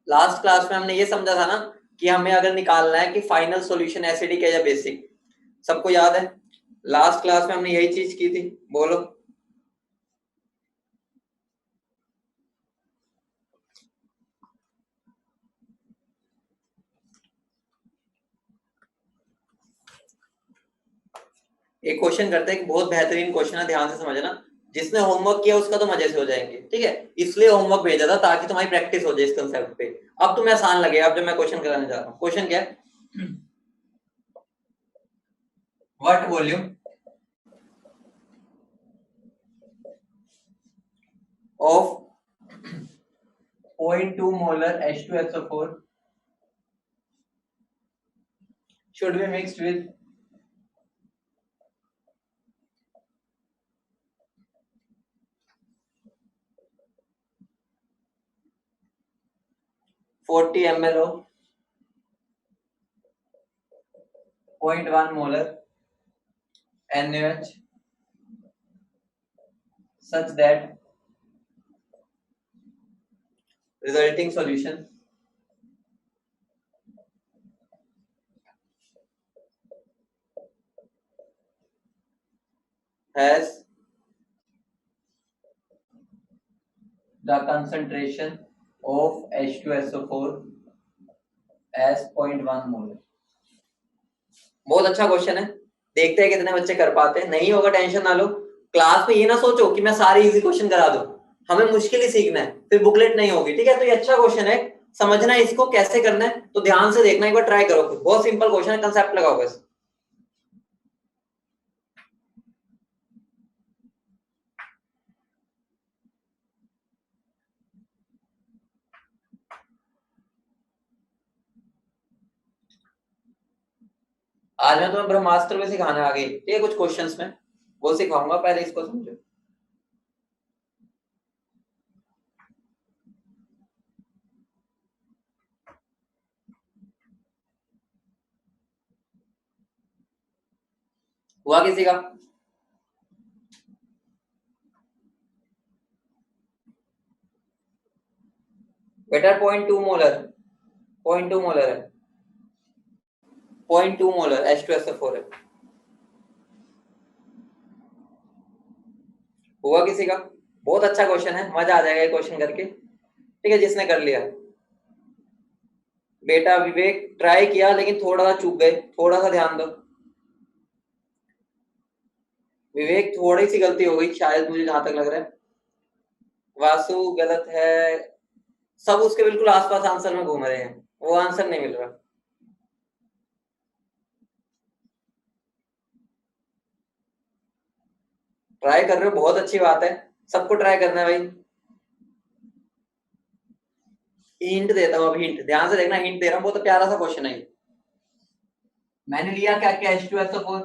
Last class में हमने ये समझा था ना कि हमें अगर निकालना है कि फाइनल सॉल्यूशन एसिडिक है या बेसिक, सबको याद है? लास्ट क्लास में हमने यही चीज की थी, बोलो। एक क्वेश्चन करते हैं, बहुत बेहतरीन क्वेश्चन है, ध्यान से समझना। जिसने होमवर्क किया उसका तो मजे से हो जाएंगे, ठीक है? इसलिए होमवर्क भेजा था ताकि तुम्हारी प्रैक्टिस हो जाए इस कंसेप्ट पे। अब तुम्हें आसान लगेगा अब जब मैं क्वेश्चन कराने जा रहा हूँ। क्वेश्चन क्या है? What volume of 0.2 molar H2SO4 should be mixed with 40 ml of 0.1 molar NaOH such that resulting solution has the concentration of H2SO4 as 0.1 molar. बहुत अच्छा क्वेश्चन है, देखते हैं कितने बच्चे कर पाते हैं। नहीं होगा टेंशन ना लो, क्लास में ये ना सोचो कि मैं सारे इजी क्वेश्चन करा दूं, हमें मुश्किल ही सीखना है, फिर बुकलेट नहीं होगी, ठीक है? तो ये अच्छा क्वेश्चन है, समझना है इसको कैसे करना है, तो ध्यान से देखना, एक बार ट्राई करो। बहुत सिंपल क्वेश्चन है, कंसेप्ट लगाओ बस। आज मैं तुम्हें ब्रह्मास्त्र में सिखाने आगे, ठीक है? कुछ क्वेश्चंस में वो सिखाऊंगा, पहले इसको समझो। हुआ किसी का? बेटा 0.2 मोलर, 0.2 मोलर है, 0.2 मोलर H2SO4 है। हुआ किसी का? बहुत अच्छा क्वेश्चन है, मजा आ जाएगा ये क्वेश्चन करके, ठीक है? जिसने कर लिया बेटा विवेक ट्राई किया लेकिन थोड़ा सा चूक गए, थोड़ा सा ध्यान दो। विवेक थोड़ी सी गलती हो गई शायद, मुझे जहां तक लग रहा है। वासु गलत है, सब उसके बिल्कुल आसपास आंसर में घूम रहे हैं, वो आंसर नहीं मिल रहा। ट्राई कर रहे हो, बहुत अच्छी बात है, सबको ट्राई करना है भाई। हिंट देता हूँ, अभी हिंट ध्यान से देखना, हिंट दे रहा हूँ, बहुत प्यारा सा क्वेश्चन है। मैंने लिया क्या क्या H2SO4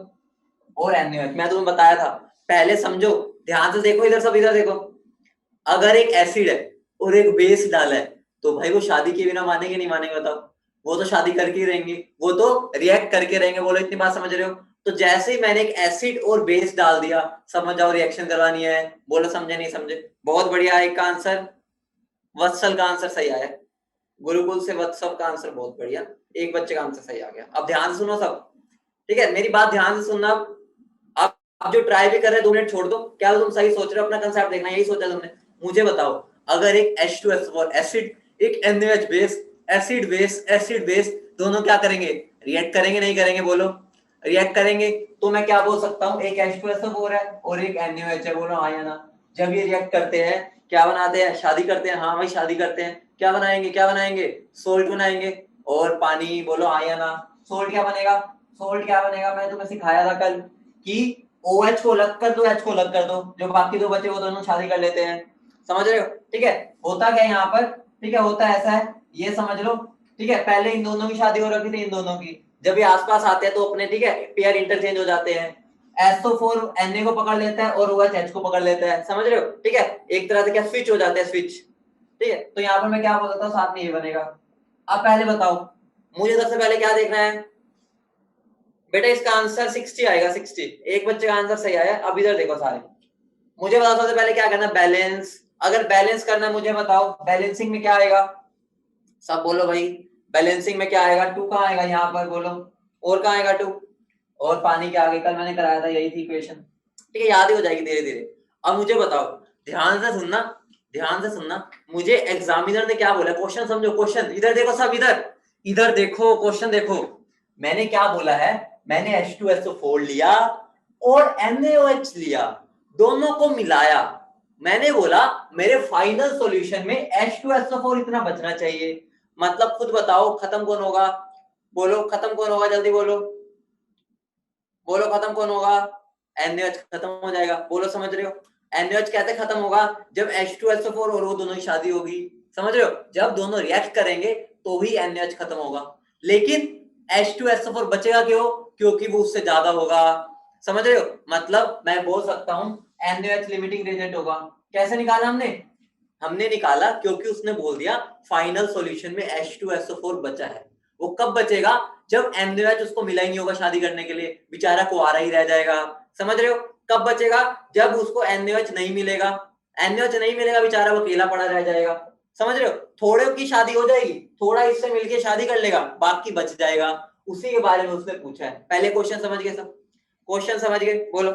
और NaOH, मैं तुम्हें बताया था। पहले समझो, ध्यान से देखो, इधर सब इधर देखो। अगर एक एसिड है और एक बेस डाला है तो भाई वो शादी के बिना मानेंगे नहीं मानेंगे बताओ? वो तो शादी करके ही रहेंगे, वो तो रिएक्ट करके रहेंगे। बोलो इतनी बात समझ रहे हो? तो जैसे ही मैंने एक एसिड और बेस डाल दिया, समझ जाओ रिएक्शन करवानी है। बोलो समझे नहीं समझे? बहुत बढ़िया, एक का आंसर वत्सल का आंसर सही आया, गुरुकुल से वत्सल का आंसर बहुत बढ़िया, एक बच्चे का आंसर सही आ गया। अब ध्यान से सुनो सब, ठीक है? मेरी बात ध्यान से सुनना। अब जो ट्राई भी कर रहे हैं 2 मिनट छोड़ दो, क्या तुम सही सोच रहे हो? अपना कंसेप्ट देखना, यही सोचा तुमने? मुझे बताओ, अगर एक H2SO4 एसिड, एक NaOH base, acid base acid base, दोनों क्या करेंगे? रिएक्ट करेंगे नहीं करेंगे? बोलो रिएक्ट करेंगे। तो मैं क्या बोल सकता हूँ, एक H2SO4 है और एक NaOH है, बोलो हाँ या ना? जब ये रिएक्ट करते हैं क्या बनाते हैं? शादी करते हैं। हाँ भाई शादी करते हैं। क्या बनाएंगे? क्या बनाएंगे? सोल्ट बनाएंगे और पानी, बोलो हाँ या ना? सोल्ट क्या बनेगा? सोल्ट क्या बनेगा? मैं तुम्हें सिखाया था कल कि OH को अलग कर दो, H को अलग कर दो, जो बाकी दो बचे वो दोनों शादी कर लेते हैं। समझ रहे हो? ठीक है, होता क्या यहाँ पर, ठीक है? होता ऐसा है, ये समझ लो, ठीक है? पहले इन दोनों की शादी हो रखी थी, इन दोनों की। जब ये आसपास आते हैं तो अपने, ठीक है, पेयर इंटरचेंज हो जाते हैं। SO4 Na को पकड़ लेता है और OH H को पकड़ लेता है। समझ रहे हो? ठीक है, एक तरह से क्या स्विच हो जाते हैं, स्विच। ठीक है, तो यहाँ पर मैं क्या बोल सकता हूँ, साथ में ये बनेगा। अब पहले बताओ, मुझे सबसे पहले क्या देखना है बेटा? इसका आंसर 60 आएगा, 60। एक बच्चे का आंसर सही आया। अब इधर देखो सारे, मुझे बताओ सबसे पहले क्या करना है? बैलेंस। अगर बैलेंस करना है मुझे बताओ, बैलेंसिंग में क्या आएगा? सब बोलो भाई। बैलेंसिंग में क्या आएगा, 2 कहाँ आएगा यहाँ पर बोलो, और कहाँ आएगा 2, और पानी के आगे कल मैंने कराया था यही थी इक्वेशन, ठीक है, याद ही हो जाएगी धीरे धीरे। अब मुझे बताओ, ध्यान से सुनना, ध्यान से सुनना, मुझे एग्जामिनर ने क्या बोला, क्वेश्चन समझो, क्वेश्चन इधर देखो सब, इधर इधर देखो, क्वेश्चन देखो, मैंने क्या बोला है, मैंने H2SO4 लिया और NaOH लिया, दोनों को मिलाया, मैंने बोला मेरे फाइनल सॉल्यूशन में H2SO4 इतना बचना चाहिए, मतलब खुद बताओ खत्म कौन होगा, बोलो खत्म कौन होगा, जल्दी बोलो, बोलो खत्म कौन होगा, NaOH खत्म हो जाएगा, बोलो समझ रहे हो, NaOH कैसे खत्म होगा, जब H2SO4 और वो दोनों की शादी होगी, समझ रहे हो, जब दोनों रिएक्ट करेंगे तो ही NaOH खत्म होगा, लेकिन H2SO4 बचेगा क्यों, क्योंकि वो उससे ज्यादा होगा, समझ रहे हो, मतलब मैं बोल सकता हूं NaOH लिमिटिंग रिएजेंट होगा। कैसे निकाला हमने, हमने निकाला क्योंकि उसने बोल दिया फाइनल सॉल्यूशन में H2SO4 बचा है, वो कब बचेगा, जब NaOH उसको मिला ही नहीं होगा शादी करने के लिए, बेचारा कुंवारा ही रह जाएगा, समझ रहे हो, कब बचेगा, जब उसको NaOH नहीं मिलेगा, NaOH नहीं मिलेगा बेचारा वो अकेला पड़ा रह जाएगा, समझ रहे हो, थोड़े की शादी हो जाएगी, थोड़ा इससे मिलके शादी कर लेगा, बाकी बच जाएगा, उसी के बारे में उसने पूछा है, पहले क्वेश्चन समझ गए सब, क्वेश्चन समझ गए, बोलो,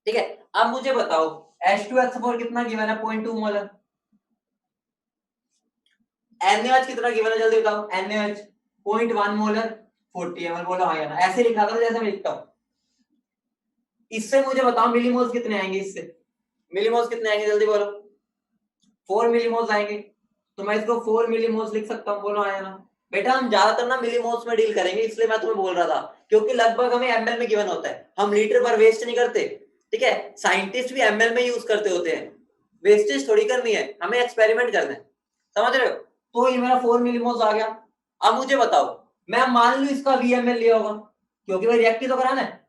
ठीक है। अब मुझे बताओ H2SO4 कितना गिवन है, 0.2 मोलर, NaOH कितना गिवन है जल्दी बताओ, NaOH 0.1 मोलर 40 ml, बोलो हाँ या ना, ऐसे लिखा करो जैसे मैं लिखता हूं, इससे मुझे बताओ मिलीमोल्स कितने आएंगे, इससे मिलीमोल्स कितने आएंगे जल्दी बोलो, 4 मिलीमोल्स आएंगे, तो मैं इसको 4 मिलीमोल्स लिख सकता हूं, बोलो हाँ या ना, बेटा हम ज्यादातर ना मिलीमोल्स में डील करेंगे, इसलिए मैं तुम्हें बोल रहा था, क्योंकि लगभग हमें एमएल में गिवन होता है, हम लीटर पर वेस्ट नहीं करते, ठीक है, साइंटिस्ट भी एमएल में यूज करते होते हैं, वेस्टेज थोड़ी करनी है, हमें एक्सपेरिमेंट करना है, समझ रहे हो, तो ये मेरा 4 मिलीमोल्स आ गया। अब मुझे बताओ, मैं मान लू इसका वीएमएल लिया होगा, क्योंकि भाई रिएक्ट तो कराना है,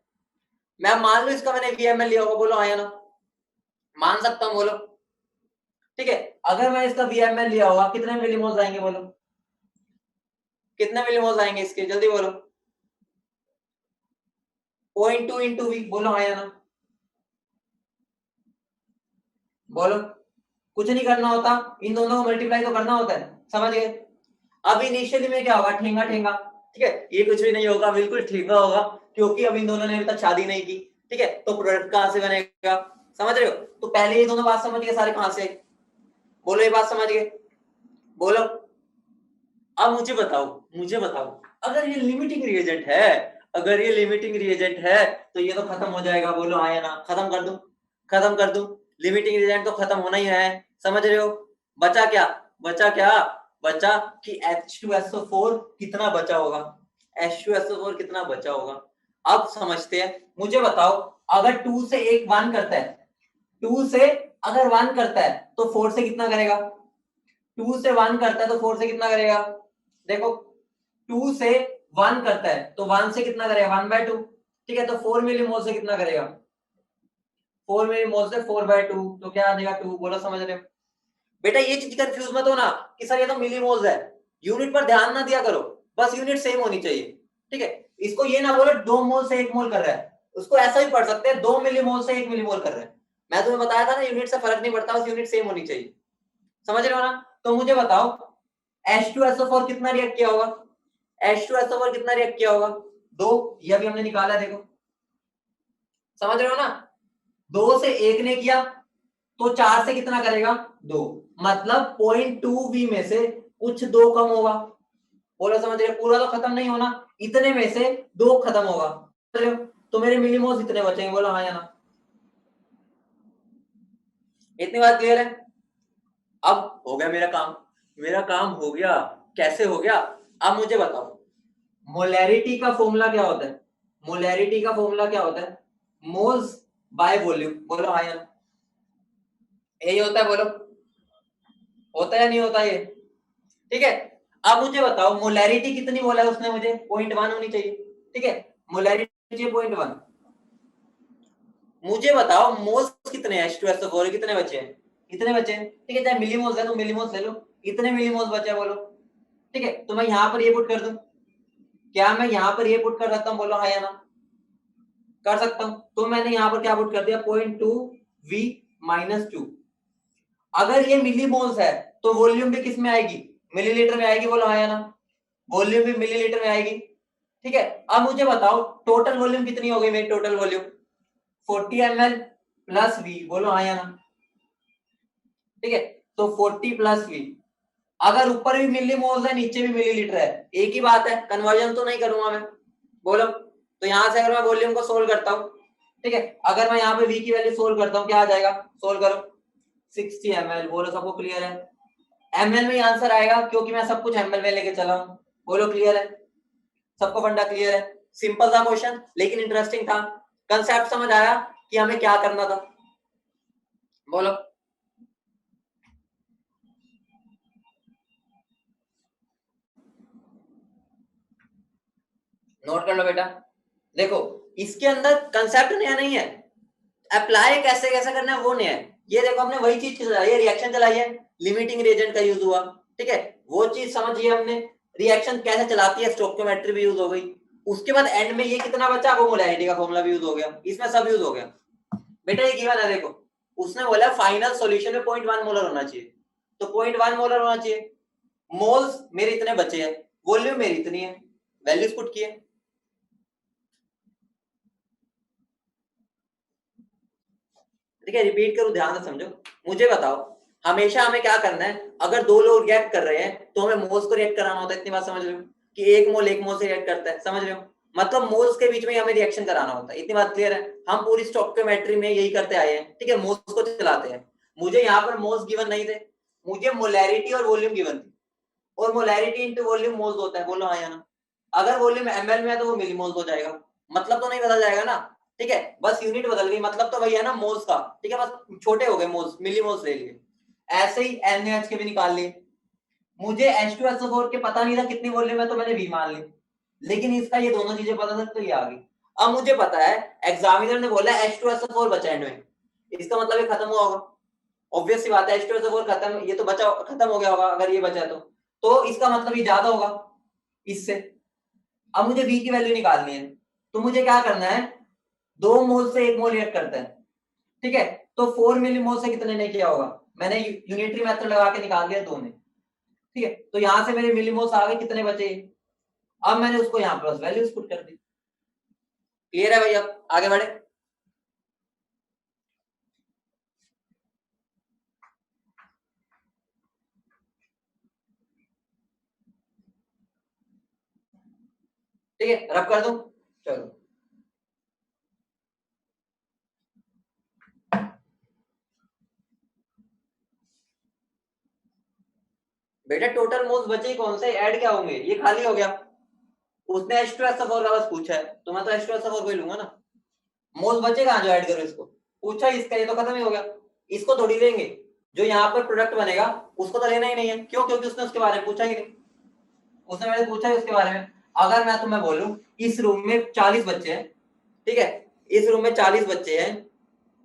मैं मान लू इसका मैंने वीएमएल लिया होगा, बोलो हाँ या ना, मान सकता हूं बोलो, ठीक है, अगर मैं इसका वीएमएल लिया होगा कितने मिलीमोल्स आएंगे बोलो, कितने मिलीमोल्स आएंगे इसके जल्दी बोलो, 0.2 इंटू वी, बोलो हाँ या ना, बोलो, कुछ नहीं करना होता, इन दोनों को मल्टीप्लाई तो करना होता है, समझ गए। अब इनिशियली में क्या होगा, ठेंगा ठेंगा, ठीक है, ये कुछ भी नहीं होगा, बिल्कुल ठेंगा होगा, क्योंकि अब इन दोनों ने अभी तक शादी नहीं की, ठीक है, तो प्रोडक्ट कहां से बनेगा, समझ रहे हो, तो पहले ये दोनों बात समझ गए सारे, कहां से, बोलो ये बात समझ गए, बोलो। अब मुझे बताओ, मुझे बताओ, अगर ये लिमिटिंग रिएजेंट है, अगर ये लिमिटिंग रिएजेंट है तो ये तो खत्म हो जाएगा, बोलो हाँ या ना, खत्म कर दूं, खत्म कर दूं, लिमिटिंग रिएजेंट तो खत्म होना ही है, समझ रहे हो, बचा क्या, बचा क्या, बचा कि H2SO4 कितना बचा होगा, H2SO4 कितना बचा होगा, अब समझते हैं, मुझे बताओ, अगर 2 से 1 1 करता है, 2 से अगर 1 करता है तो 4 से कितना करेगा, 2 से 1 करता है तो 4 से कितना करेगा, देखो 2 से 1 करता है तो 1 से कितना करेगा, 1/2, ठीक है, तो 4 मिलीमोल से कितना करेगा, 4 मिलीमोल से 4/2, तो क्या आ जाएगा 2, बोलो समझ रहे हो, बेटा ये चीज कंफ्यूज मत होना कि सर ये तो मिलीमोल्स है, यूनिट पर ध्यान ना दिया करो, बस यूनिट सेम होनी चाहिए, ठीक है, इसको ये ना बोलो 2 मोल से 1 मोल कर रहा है, उसको ऐसा भी पढ़ सकते हैं 2 मिलीमोल से 1 मिलीमोल कर रहा है, मैं तुम्हें बताया था ना यूनिट से फर्क नहीं पड़ता, बस यूनिट सेम होनी चाहिए, समझ रहे हो ना, तो मुझे बताओ H2SO4 कितना रिएक्ट किया होगा, H2SO4 कितना रिएक्ट किया होगा, 2, ये भी हमने निकाला, देखो समझ रहे हो ना, 2 से 1 ने किया तो 4 से कितना करेगा, 2, मतलब 0.2 वी में से कुछ 2 कम होगा, बोलो समझ रहे हो, पूरा तो खत्म नहीं होना, इतने में से 2 खत्म होगा, समझ रहे हो, तो मेरे मिलीमोल्स इतने बचेंगे, बोलो हाँ या ना, इतनी बात क्लियर है। अब हो गया मेरा काम, मेरा काम हो गया, कैसे हो गया, अब मुझे बताओ मोलैरिटी का फॉर्मूला क्या होता है, मोलैरिटी का फॉर्मूला क्या होता है, मोल्स बाय वॉल्यूम, बोलो हाँ या ना, यही होता है, बोलो होता है या नहीं होता ये, ठीक है। अब मुझे बताओ मोलैरिटी कितनी बोला है उसने मुझे, 0.1 होनी चाहिए, ठीक है, मोलैरिटी 0.1, मुझे बताओ मोल्स कितने हैं H2SO4 कितने बचे हैं, इतने बचे हैं, ठीक है, चाहे मिलीमोल्स है तो मिलीमोल्स ले लो, इतने मिलीमोल्स बचे हैं, बोलो, ठीक है, तो मैं यहां पर ये पुट कर दूं, क्या मैं यहां पर ये पुट कर सकता हूं, बोलो हाँ या ना, कर सकता हूं, तो मैंने यहां पर क्या पुट कर दिया, 0.2 V - 2, अगर ये मिलीमोल्स है तो वॉल्यूम भी किस में आएगी, मिलीलीटर में आएगी, बोलो हाँ या ना। वॉल्यूम भी मिलीलीटर में आएगी, ठीक है। अब मुझे बताओ टोटल वॉल्यूम कितनी हो गई मेरी, total volume 40 ml plus V, बोलो हाँ या ना। ठीक है, तो 40 प्लस वी, अगर ऊपर भी मिली मोल्स है नीचे भी मिलीलीटर है, एक ही बात है, कन्वर्जन तो नहीं करूंगा मैं, बोलो। तो यहां से अगर मैं वॉल्यूम को सोल्व करता हूं, ठीक है, अगर मैं यहाँ पे वी की वैल्यू सोल्व करता हूँ, क्या आ जाएगा, सोल्व करो, 60 ml, बोलो सबको क्लियर है। ml में ही आंसर आएगा क्योंकि मैं सब कुछ ml में लेके चला हूं, बोलो क्लियर है, सबको फंडा क्लियर है। सिंपल था क्वेश्चन लेकिन इंटरेस्टिंग था, कंसेप्ट समझ आया कि हमें क्या करना था, बोलो। नोट कर लो बेटा, देखो इसके अंदर कंसेप्ट नया नहीं है, अप्लाई कैसे कैसे करना है वो नया है। ये देखो हमने वही चीज चलाई है, रिएक्शन चलाई है, लिमिटिंग रिएजेंट का यूज हुआ, ठीक है, वो चीज समझिए हमने, रिएक्शन कैसे चलाती है स्टोइकियोमेट्री भी यूज हो गई, उसके बाद एंड में ये कितना बचा, वो मोलैरिटी का फॉर्मूला भी यूज हो गया, इसमें सब यूज हो गया। बेटा ये गिवन है, देखो उसने बोला फाइनल सॉल्यूशन में 0.1 मोलर होना चाहिए, तो 0.1 मोलर होना चाहिए, मोल्स मेरे इतने बचे हैं, वॉल्यूम मेरी इतनी है, वैल्यूज पुट किए। ठीक है, रिपीट करूं, ध्यान से समझो, मुझे बताओ हमेशा हमें क्या करना है, अगर दो लोग रिएक्ट कर रहे हैं तो हमें मोल्स को रिएक्ट कराना होता है, इतनी बात समझ रहे हो, कि एक मोल से रिएक्ट करता है, समझ रहे हो, मतलब मोल्स के बीच में हमें रिएक्शन कराना होता है, इतनी बात क्लियर है। हम पूरी स्टोइकियोमेट्री में यही करते आए हैं, ठीक है, मोल्स को चलाते हैं। मुझे यहाँ पर मोल्स गिवन नहीं थे, मुझे मोलैरिटी और वॉल्यूम गिवन थी, और मोलैरिटी इंटू वॉल्यूम मोल्स होता है, बोलो हाँ या ना। अगर वॉल्यूम ml में है तो वो मिलीमोल्स हो जाएगा, मतलब तो नहीं बदल जाएगा ना, ठीक है, बस यूनिट बदल गई, मतलब तो वही है ना मोल्स का, ठीक है, बस छोटे हो गए मोल्स, मिलीमोल्स ले लिए। ऐसे ही NaH के भी निकाल लिए, मुझे H2SO4 के पता नहीं था कितनी वॉल्यूम है तो मैंने V मान ली, लेकिन इसका ये दोनों चीजें पता था तो ये आ गई। अब मुझे पता है एग्जामिनर ने बोला H2SO4 बचा एंड में, इसका मतलब ये खत्म हुआ होगा, ऑब्वियस सी बात है, H2SO4 खत्म, ये तो बचा खत्म हो गया होगा अगर ये बचा तो इसका मतलब ये ज्यादा होगा इससे। अब मुझे V की वैल्यू निकालनी है, तो मुझे क्या करना है, 2 मोल से 1 मोल रिएक्ट करता है, ठीक है, तो 4 मिलीमोल से कितने ने किया होगा, मैंने यूनिटरी मेथड लगा के निकाल दिया 2 ने, ठीक है, तो यहां से मेरे मिलीमोल्स आ गए, कितने बचे, अब मैंने उसको यहाँ प्लस वैल्यूज पुट कर दी। क्लियर है भाई, अब आगे बढ़े। ठीक है, रब कर दूं, चलो। बेटा टोटल मोल्स बचे कौन से, ऐड क्या होंगे, ये खाली हो गया, उसने H2SO4 का बस पूछा है तो मैं तो H2SO4 को ही लूंगा ना, मोल्स बचे कहां जो ऐड करो इसको, पूछा इसका, ये तो खत्म ही हो गया, इसको थोड़ी लेंगे, जो यहाँ पर प्रोडक्ट बनेगा उसको तो लेना ही नहीं है, क्यों, क्योंकि उसने उसके बारे में पूछा ही नहीं, उसने मैंने पूछा ही उसके बारे में। अगर मैं तुम्हें बोलूं इस रूम में 40 बच्चे हैं, ठीक है, इस रूम में 40 बच्चे हैं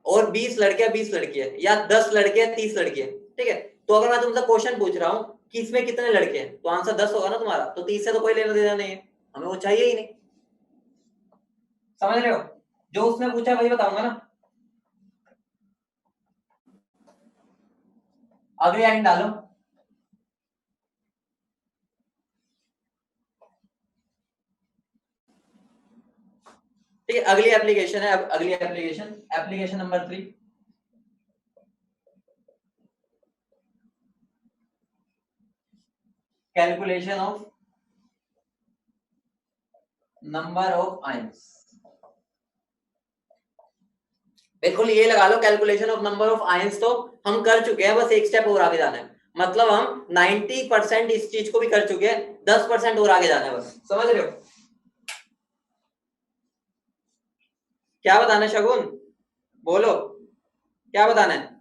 और 20 लड़के 20 लड़की है, या 10 लड़के 30 लड़की है, ठीक है, तो अगर मैं तुमसे क्वेश्चन पूछ रहा हूँ कि इसमें कितने लड़के हैं, तो आंसर 10 होगा ना तुम्हारा, तो 30 से तो कोई लेना देना नहीं है, हमें वो चाहिए ही नहीं, समझ रहे हो, जो उसने पूछा वही बताऊंगा ना। अगली लाइन डालो, ठीक है, अगली एप्लीकेशन है, अब अगली application, application number 3, calculation of number of ions. बिल्कुल ये लगा लो, calculation of number of ions तो हम कर चुके हैं, बस एक स्टेप और आगे जाना है, मतलब हम 90% इस चीज को भी कर चुके हैं, 10% और आगे जाना है, बस समझ रहे हो, क्या बताना है शगुन, बोलो क्या बताना है।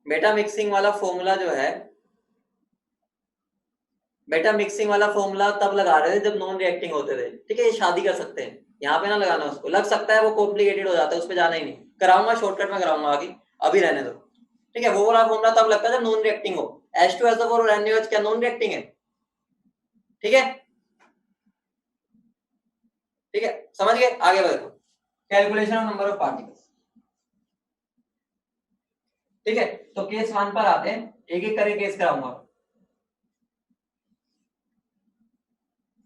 बेटा मिक्सिंग वाला फॉर्मूला जो है, बेटा मिक्सिंग वाला फॉर्मूला तब लगा रहे थे जब नॉन रिएक्टिंग होते थे, ठीक है, ये शादी कर सकते हैं, यहाँ पे ना लगाना, उसको लग सकता है वो कॉम्प्लिकेटेड हो जाता है, उस पर जाना ही नहीं, कराऊंगा शॉर्टकट में कराऊंगा आगे, अभी रहने दो, ठीक है, वो वाला फॉर्मूला तब लगता है जब नॉन रिएक्टिंग हो, H2SO4 और NaOH क्या नॉन रिएक्टिंग है, ठीक है, ठीक है, समझ गए? आगे बढ़ो, calculation of number of particles. ठीक है, तो केस 1 पर आते हैं, एक एक करके केस कराऊंगा।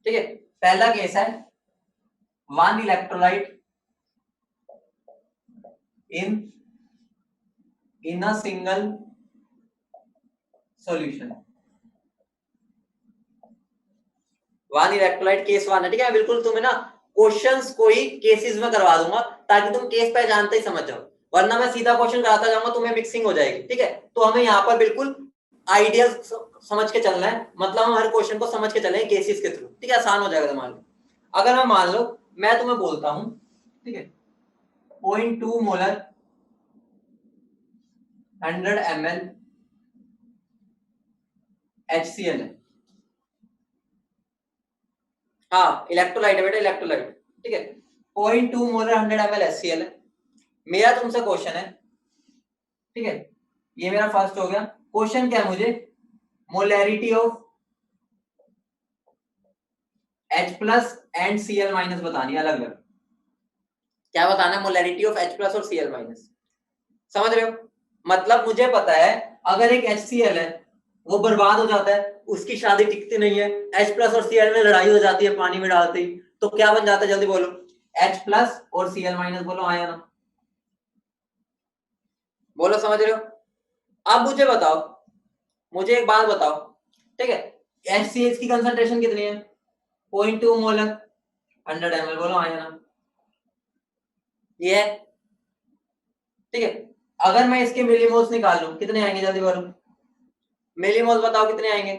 ठीक है, पहला केस है 1 electrolyte in a single solution. 1 electrolyte case 1 है। ठीक है, बिल्कुल तुम्हें ना क्वेश्चंस को ही केसेस में करवा दूंगा ताकि तुम केस पहचानते ही समझ जाओ, वरना मैं सीधा क्वेश्चन कराता जाऊंगा, तुम्हें मिक्सिंग हो जाएगी। ठीक है, तो हमें यहाँ पर बिल्कुल आइडिया समझ के चलना है, मतलब हम हर क्वेश्चन को समझ के चलें केसेस के थ्रू। ठीक है, आसान हो जाएगा तुम्हारे लिए। अगर मैं मान लो मैं तुम्हें बोलता हूं, ठीक है, 0.2 मोलर 100 ml HCl है। हाँ, इलेक्ट्रोलाइट है बेटा, इलेक्ट्रोलाइट। ठीक है, 0.2 मोलर 100 ml HCl है। मेरा तुमसे क्वेश्चन है, ठीक है, ये मेरा फर्स्ट हो गया। क्वेश्चन क्या है मुझे, molarity of H plus and Cl minus बतानी है, अलग अलग। क्या बताना है, मोलैरिटी ऑफ H प्लस और Cl माइनस। समझ रहे हो? मतलब मुझे पता है अगर एक HCl है वो बर्बाद हो जाता है, उसकी शादी टिकती नहीं है, H प्लस और Cl में लड़ाई हो जाती है पानी में डालते ही, तो क्या बन जाता है, जल्दी बोलो। H प्लस और Cl माइनस, बोलो आया ना, बोलो, समझ रहे हो? अब मुझे बताओ, मुझे एक बात बताओ, ठीक है, HCl की कंसंट्रेशन कितनी है, 0.2 मोलर 100 ml, बोलो आया ना, ये है। ठीक है, अगर मैं इसके मिलीमोल्स निकाल लूं कितने आएंगे, जल्दी बोलो, मिलीमोल्स बताओ कितने आएंगे,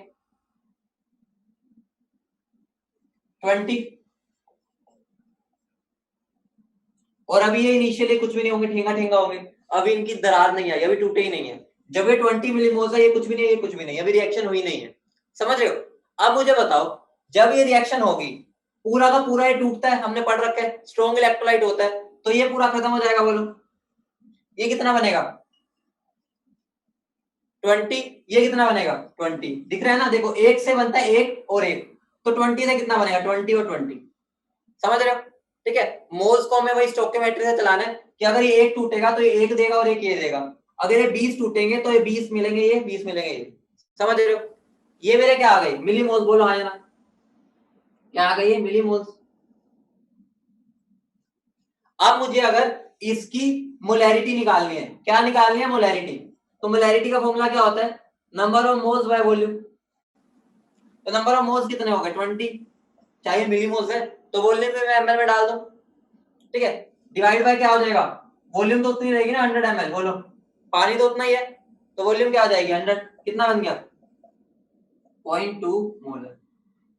20। और अभी ये इनिशियली कुछ भी नहीं होंगे, ठेंगा ठेंगा होंगे, अभी इनकी दरार नहीं आई, अभी टूटे ही नहीं है। जब ये 20 मिलीमोल्स है, ये कुछ भी नहीं है, ये कुछ भी नहीं, अभी रिएक्शन हुई नहीं है। समझ रहे हो? अब मुझे बताओ, जब ये रिएक्शन होगी, पूरा का पूरा ये टूटता है, हमने पढ़ रखा है स्ट्रॉन्ग इलेक्ट्रोलाइट होता है, तो ये पूरा खत्म हो जाएगा, बोलो ये कितना बनेगा, 20। ये कितना बनेगा, 20। दिख रहा है ना, देखो एक से बनता है एक और एक, तो 20 से कितना बनेगा, 20 और 20। समझ रहे हो? ठीक है, मोल्स को हमें वही स्टोइकियोमेट्री से चलाना है कि अगर ये एक टूटेगा तो ये एक देगा और एक ये देगा, अगर ये 20 टूटेंगे तो ये 20 मिलेंगे, ये 20 मिलेंगे, ये। समझ रहे हो? ये मेरे क्या आ गई, मिली मोल्स, बोलो हाँ या ना, क्या आ गई है, मिली मोल्स। अब मुझे अगर इसकी मोलैरिटी निकालनी है, क्या निकालनी है, मोलैरिटी, तो मोलैरिटी का फॉर्मूला क्या होता है, number of moles by volume. तो नंबर ऑफ मोल्स कितने हो गए, 20, चाहिए मिली मोल्स है तो वॉल्यूम में मैं ml में डाल दो। ठीक है, डिवाइड बाय क्या हो जाएगा, वॉल्यूम तो उतनी रहेगी ना 100 ml, बोलो पानी तो उतना ही है, तो वॉल्यूम क्या हो जाएगी 100, कितना बन गया, 0.2 मोलर।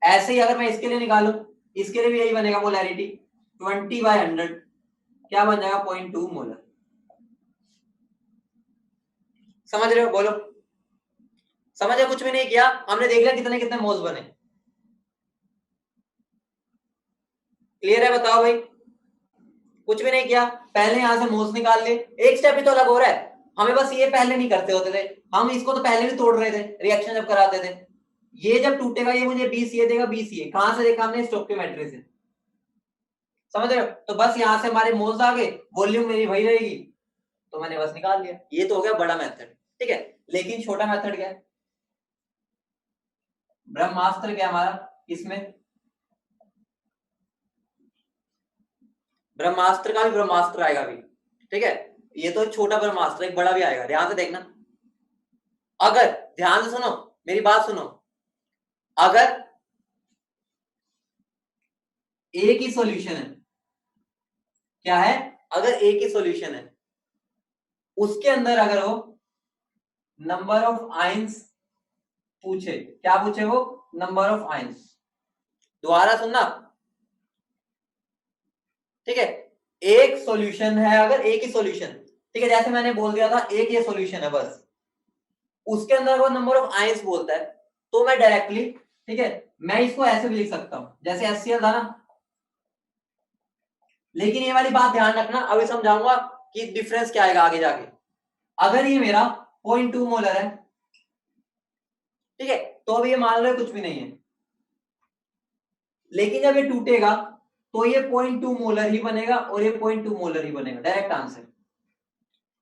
ऐसे ही अगर मैं इसके लिए निकालू, इसके लिए भी यही बनेगा, मोलैरिटी 20/100 क्या बन जाएगा, 0.2 मोलर। समझ रहे हो, बोलो समझे, कुछ भी नहीं किया हमने, देख लिया कितने कितने मोल्स बने। क्लियर है, बताओ भाई, कुछ भी नहीं किया, पहले यहां से मोल्स निकाल लिए, एक स्टेप ही तो अलग हो रहा है, हमें बस ये पहले नहीं करते होते थे, हम इसको तो पहले भी तोड़ रहे थे रिएक्शन जब कराते थे। ये जब टूटेगा ये मुझे 20 ये देगा, 20 ये कहां से देखा हमने, स्टोइकियोमेट्री से। समझ रहे हो? तो बस यहां से हमारे मोल्स आ गए, वॉल्यूम मेरी वही रहेगी, तो मैंने बस निकाल लिया। ये तो हो गया बड़ा मेथड। ठीक है, लेकिन छोटा मेथड क्या है, ब्रह्मास्त्र क्या हमारा इसमें, ब्रह्मास्त्र का भी ब्रह्मास्त्र आएगा अभी। ठीक है, ये तो छोटा ब्रह्मास्त्र, एक बड़ा भी आएगा, ध्यान से देखना। अगर ध्यान से सुनो, मेरी बात सुनो, अगर एक ही सॉल्यूशन है, क्या है, अगर एक ही सॉल्यूशन है, उसके अंदर अगर वो नंबर ऑफ आयंस पूछे, क्या पूछे वो, नंबर ऑफ आयंस, दोबारा सुनना। ठीक है, एक सॉल्यूशन है, अगर एक ही सॉल्यूशन, ठीक है, जैसे मैंने बोल दिया था एक ये सॉल्यूशन है बस, उसके अंदर वो नंबर ऑफ आयंस बोलता है, तो मैं डायरेक्टली, ठीक है, मैं इसको ऐसे भी लिख सकता हूं जैसे HCl था ना। लेकिन ये वाली बात ध्यान रखना, अभी समझाऊंगा कि डिफरेंस क्या आएगा आगे जाके। अगर ये मेरा 0.2 मोलर है, ठीक है, तो अभी ये मान लो कुछ भी नहीं है, लेकिन जब ये टूटेगा तो ये 0.2 मोलर ही बनेगा और ये 0.2 मोलर ही बनेगा, डायरेक्ट आंसर।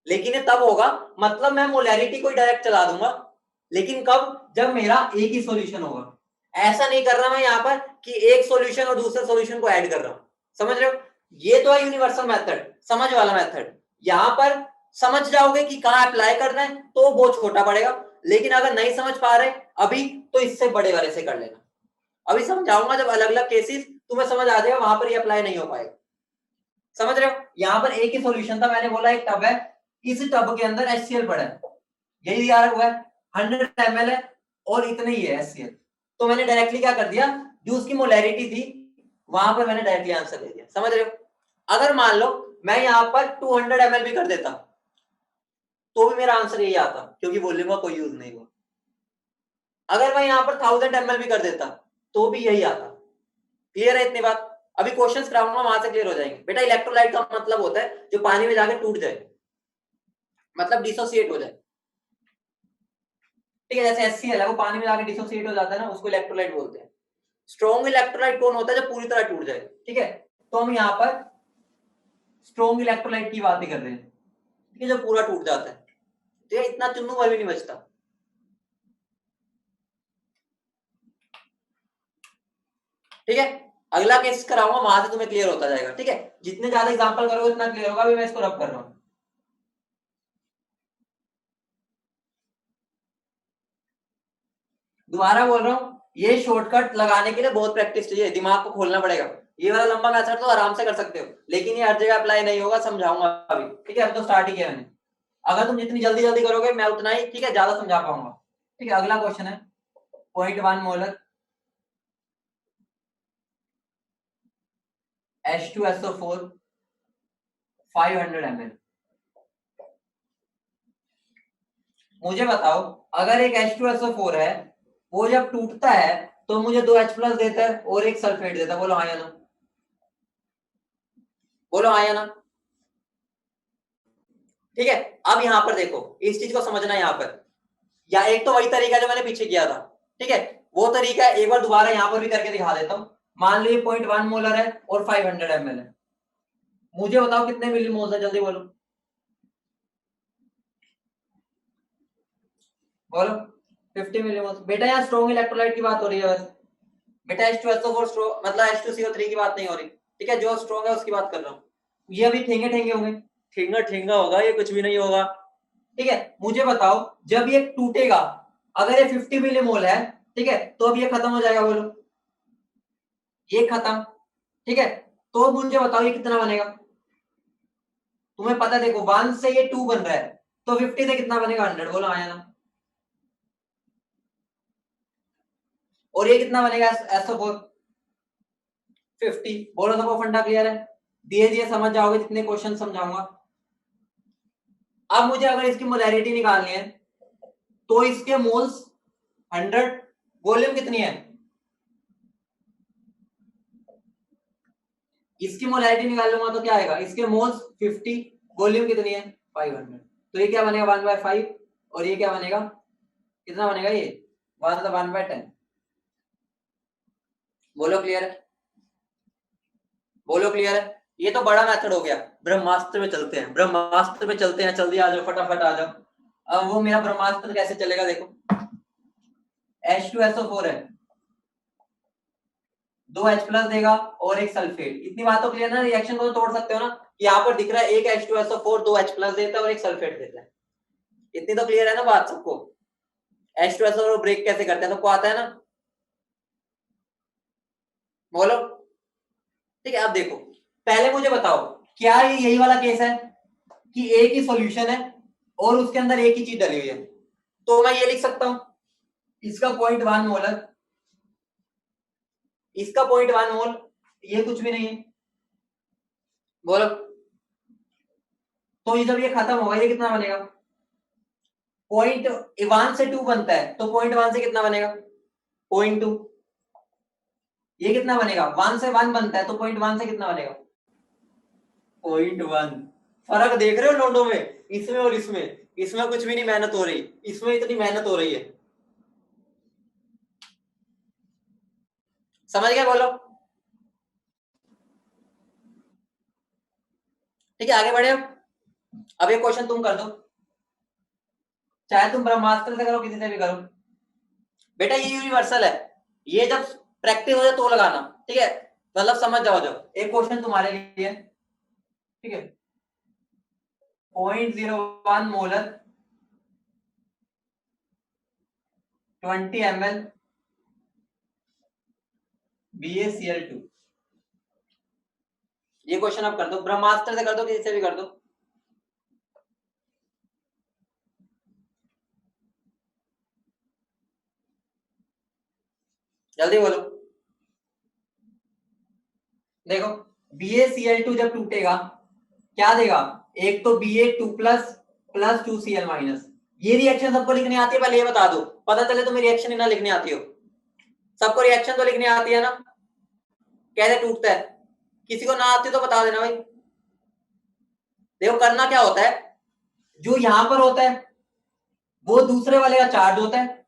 लेकिन ये तब होगा, मतलब मैं मोलैरिटी को डायरेक्ट चला दूंगा, लेकिन कब, जब मेरा एक ही सॉल्यूशन होगा। ऐसा नहीं कर रहा मैं यहाँ पर कि एक सॉल्यूशन और दूसरे सॉल्यूशन को ऐड कर रहा हूं, समझ रहे हो? ये तो है यूनिवर्सल मेथड, समझ वाला मेथड। यहां पर समझ जाओगे कि कहां अप्लाई करना है तो बहुत छोटा पड़ेगा, लेकिन अगर नहीं समझ पा रहे अभी तो इससे बड़े वाले से कर लेना। अभी समझाऊंगा जब अलग अलग केसेस तुम्हें समझ आ जाएगा, वहां पर ये अप्लाई नहीं हो पाएगा, समझ रहे हो? यहां पर एक ही सॉल्यूशन था, मैंने बोला एक टब है, इस टब के अंदर HCl पड़ा है, यही दिया हुआ है, 100 ml है और इतना ही है HCl। तो मैंने डायरेक्टली क्या कर दिया, जो उसकी मोलैरिटी थी वहां पर मैंने डायरेक्टली आंसर दे दिया, समझ रहे हो? अगर मान लो मैं यहाँ पर 200 ml भी कर देता तो भी मेरा आंसर यही आता, क्योंकि वॉल्यूम का कोई यूज नहीं हुआ। अगर मैं यहाँ पर 1000 ml भी कर देता तो भी यही आता। क्लियर है इतनी बात? अभी क्वेश्चंस कराऊंगा, वहां से क्लियर हो जाएंगे। बेटा इलेक्ट्रोलाइट का मतलब होता है जो पानी में जाकर टूट जाए, मतलब डिसोसिएट हो जाए, ठीक है? जैसे HCl है वो पानी में जाकर डिसोसिएट हो जाता है ना, उसको इलेक्ट्रोलाइट बोलते हैं। स्ट्रॉन्ग इलेक्ट्रोलाइट कौन होता है, जो पूरी तरह टूट जाए, ठीक है? तो हम यहाँ पर स्ट्रॉन्ग इलेक्ट्रोलाइट की बातें कर रहे हैं, ठीक है, जो पूरा टूट जाता है, तो ये इतना चुन्नू भर भी नहीं बचता। ठीक है, अगला केस कराऊंगा, वहां से तुम्हें क्लियर होता जाएगा, ठीक है? जितने ज्यादा एग्जांपल करोगे उतना क्लियर होगा। अभी मैं इसको रब कर रहा हूं। दोबारा बोल रहा हूं, ये शॉर्टकट लगाने के लिए बहुत प्रैक्टिस चाहिए, दिमाग को खोलना पड़ेगा। ये वाला लंबा मेथड तो आराम से कर सकते हो, लेकिन ये हर जगह अप्लाई नहीं होगा, समझाऊंगा अभी, ठीक है? अब तो स्टार्ट ही किया मैंने। अगर तुम जितनी जल्दी जल्दी करोगे मैं उतना ही, ठीक है, ज्यादा समझा पाऊंगा। ठीक है, अगला क्वेश्चन है 0.1 मोलर H2SO4 500 ml। मुझे बताओ, अगर एक H2SO4 है, वो जब टूटता है तो मुझे 2 H प्लस देता है और एक सल्फेट देता है, बोलो हाँ या ना? बोलो हाँ या ना? ठीक है, अब यहां पर देखो, इस चीज को समझना यहां पर, या एक तो वही तरीका जो मैंने पीछे किया था, ठीक है, वो तरीका एक बार दोबारा यहां पर भी करके दिखा देता हूं। मान लो 0.1 मोलर है और 500 ml है, मुझे बताओ कितने मिलीमोल है, जल्दी बोलो बोलो। 50 मिलीमोल। बेटा यहाँ स्ट्रॉन्ग इलेक्ट्रोलाइट की बात हो रही है बस, बेटा H2SO4 स्ट्रॉन्ग मतलब H2CO3 की बात नहीं हो रही, ठीक है? जो स्ट्रॉन्ग है उसकी बात कर रहा हूँ। ये अभी ठेंगे ठेंगे होंगे, ठेंगा ठेंगा होगा, ये कुछ भी नहीं होगा, ठीक है? मुझे बताओ, जब ये टूटेगा, अगर ये 50 मिलीमोल है, ठीक है, तो अब ये खत्म हो जाएगा, बोलो ये खत्म, ठीक है? तो मुझे बताओ ये कितना बनेगा? तुम्हें पता है, देखो 1 से ये 2 बन रहा है, तो 50 से कितना बनेगा? 100, बोलो आया ना? और ये कितना बनेगा SO4? 50, बोलो सबको फंडा क्लियर है? धीरे धीरे समझ जाओगे जितने क्वेश्चन समझाऊंगा। अब मुझे अगर इसकी मोलैरिटी निकालनी है तो इसके मोल्स 100, वॉल्यूम कितनी है? इसकी मोलैरिटी निकाल लूंगा तो क्या आएगा, इसके मोल्स 50, वॉल्यूम कितनी है? 500। तो ये क्या बनेगा? 1/5। और ये क्या बनेगा? कितना बनेगा ये? 1/10। बोलो क्लियर है? बोलो क्लियर है? ये तो बड़ा मेथड हो गया। ब्रह्मास्त्र में चलते हैं, ब्रह्मास्त्र में चलते हैं, जल्दी आ जाओ, फटाफट आ जाओ। अब वो मेरा ब्रह्मास्त्र कैसे चलेगा, देखो H2SO4 है, 2 H प्लस देगा और एक सल्फेट। इतनी बात तो क्लियर ना? रिएक्शन को तो तोड़ सकते हो ना? यहाँ पर दिख रहा है एक H2SO4 2 H प्लस देता है और एक सल्फेट देता है। इतनी तो क्लियर है ना बात सबको? H2SO4 ब्रेक कैसे करते हैं सबको आता है ना? बोलो। ठीक है, अब देखो, पहले मुझे बताओ, क्या ये यही वाला केस है कि एक ही सॉल्यूशन है और उसके अंदर एक ही चीज डली हुई है? तो मैं ये लिख सकता हूं, इसका 0.1 मोलर, इसका 0.1 मोल, ये कुछ भी नहीं है, बोलो। तो ये जब ये खत्म होगा ये कितना बनेगा? 0.1 से 2 बनता है, तो 0.1 से कितना बनेगा? 0.2। ये कितना बनेगा? 1 से 1 बनता है, तो 0.1 से कितना बनेगा? 0.1। फर्क देख रहे हो नोटों में, इसमें और इसमें? इसमें कुछ भी नहीं मेहनत हो रही, इसमें इतनी मेहनत हो रही है। समझ गए? बोलो। ठीक है, आगे बढ़े। अब ये क्वेश्चन तुम कर दो, चाहे तुम ब्रह्मास्त्र से करो, किसी से भी करो। बेटा ये यूनिवर्सल है, ये जब प्रैक्टिस हो जाए तो लगाना, ठीक है, मतलब समझ जाओ। जब एक क्वेश्चन तुम्हारे लिए, ठीक है, 0.01 मोलर 20 ml BaCl2, ये क्वेश्चन आप कर दो, ब्रह्मास्त्र से कर दो, किसी से भी कर दो। जल्दी बोलो। देखो BaCl2 जब टूटेगा क्या देगा, एक तो Ba2 plus plus 2Cl minus. ये रिएक्शन सबको लिखनी आती है, पहले ये बता दो, पता चले तुम्हें रिएक्शन ही ना लिखनी आती हो। सबको रिएक्शन तो लिखनी आती है ना, कैसे टूटता है, किसी को ना आती तो बता देना भाई। देखो करना क्या होता है, जो यहां पर होता है वो दूसरे वाले का चार्ज होता है,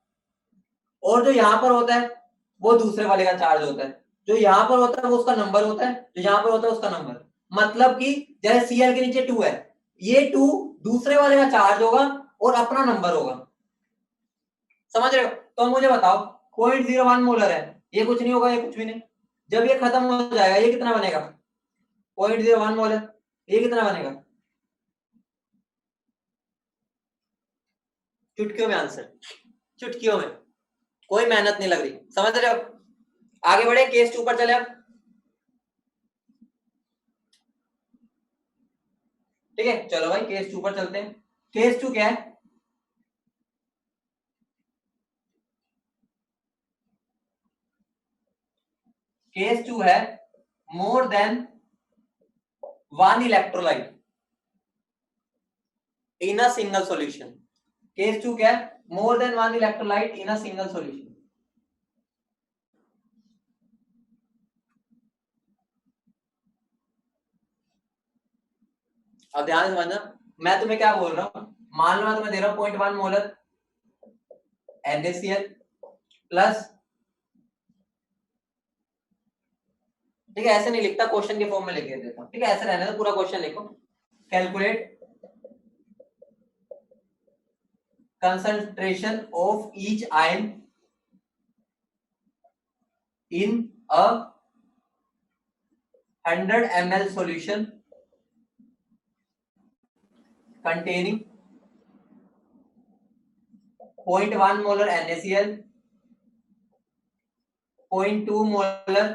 और जो यहां पर होता है वो दूसरे वाले का चार्ज होता है। जो यहां पर होता है वो उसका नंबर होता है, जो यहां पर होता है उसका नंबर। मतलब कि जैसे Cl के नीचे 2 है, ये 2 दूसरे वाले का चार्ज होगा और अपना नंबर होगा। समझ रहे हो? तो मुझे बताओ 0.01 मोलर है, ये कुछ नहीं होगा, ये कुछ भी नहीं। जब ये खत्म हो जाएगा ये कितना बनेगा, 0.01 मोलर, ये कितना बनेगा, चुटकियों में आंसर, चुटकियों में, कोई मेहनत नहीं लग रही। समझ रहे हो? आगे बढ़े, केस 2 पर चले अब। ठीक है, चलो भाई केस 2 पर चलते हैं। केस 2 क्या है, केस 2 है more than 1 electrolyte in a single solution. Case 2 क्या है, more than 1 electrolyte in a single solution. अब ध्यान से समझना, मैं तुम्हें क्या बोल रहा हूं, मान लो मैं तुम्हें दे रहा हूं 0.1 मोलर NaCl प्लस, ठीक है, ऐसे नहीं लिखता, क्वेश्चन के फॉर्म में लिख देता हूं, ठीक है, ऐसे रहने दो, पूरा क्वेश्चन लिखो। Calculate concentration of each ion in a 100 ml solution containing 0.1 molar NaCl, 0.2 molar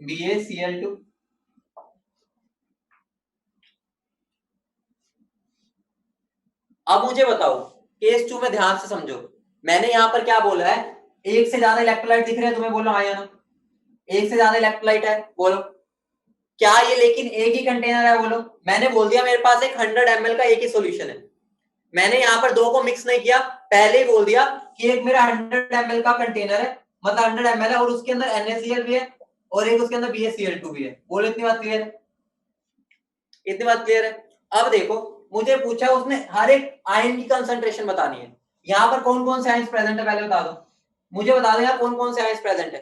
BaCl2। अब मुझे बताओ केस 2 में ध्यान से समझो, मैंने यहां पर क्या बोला है, एक से ज्यादा इलेक्ट्रोलाइट दिख रहे हैं तुम्हें, बोलो हाँ या ना, एक से ज्यादा इलेक्ट्रोलाइट है, बोलो क्या ये, लेकिन एक ही कंटेनर है, बोलो। मैंने बोल दिया मेरे पास एक 100 ml का एक ही सॉल्यूशन है, मैंने यहाँ पर दो को मिक्स नहीं किया, पहले ही बोल दिया कि एक मेरा 100 ml का कंटेनर है, मतलब 100 ml है, और उसके अंदर NaCl भी है और एक उसके अंदर BaCl2 भी है। बोलो इतनी बात क्लियर है, इतनी बात क्लियर है। अब देखो मुझे पूछा उसने हर एक आयन की कंसंट्रेशन बतानी है, यहाँ पर कौन कौन से आयन्स प्रेजेंट है पहले बता दो, मुझे बता दो यार कौन कौन से आयन्स प्रेजेंट है।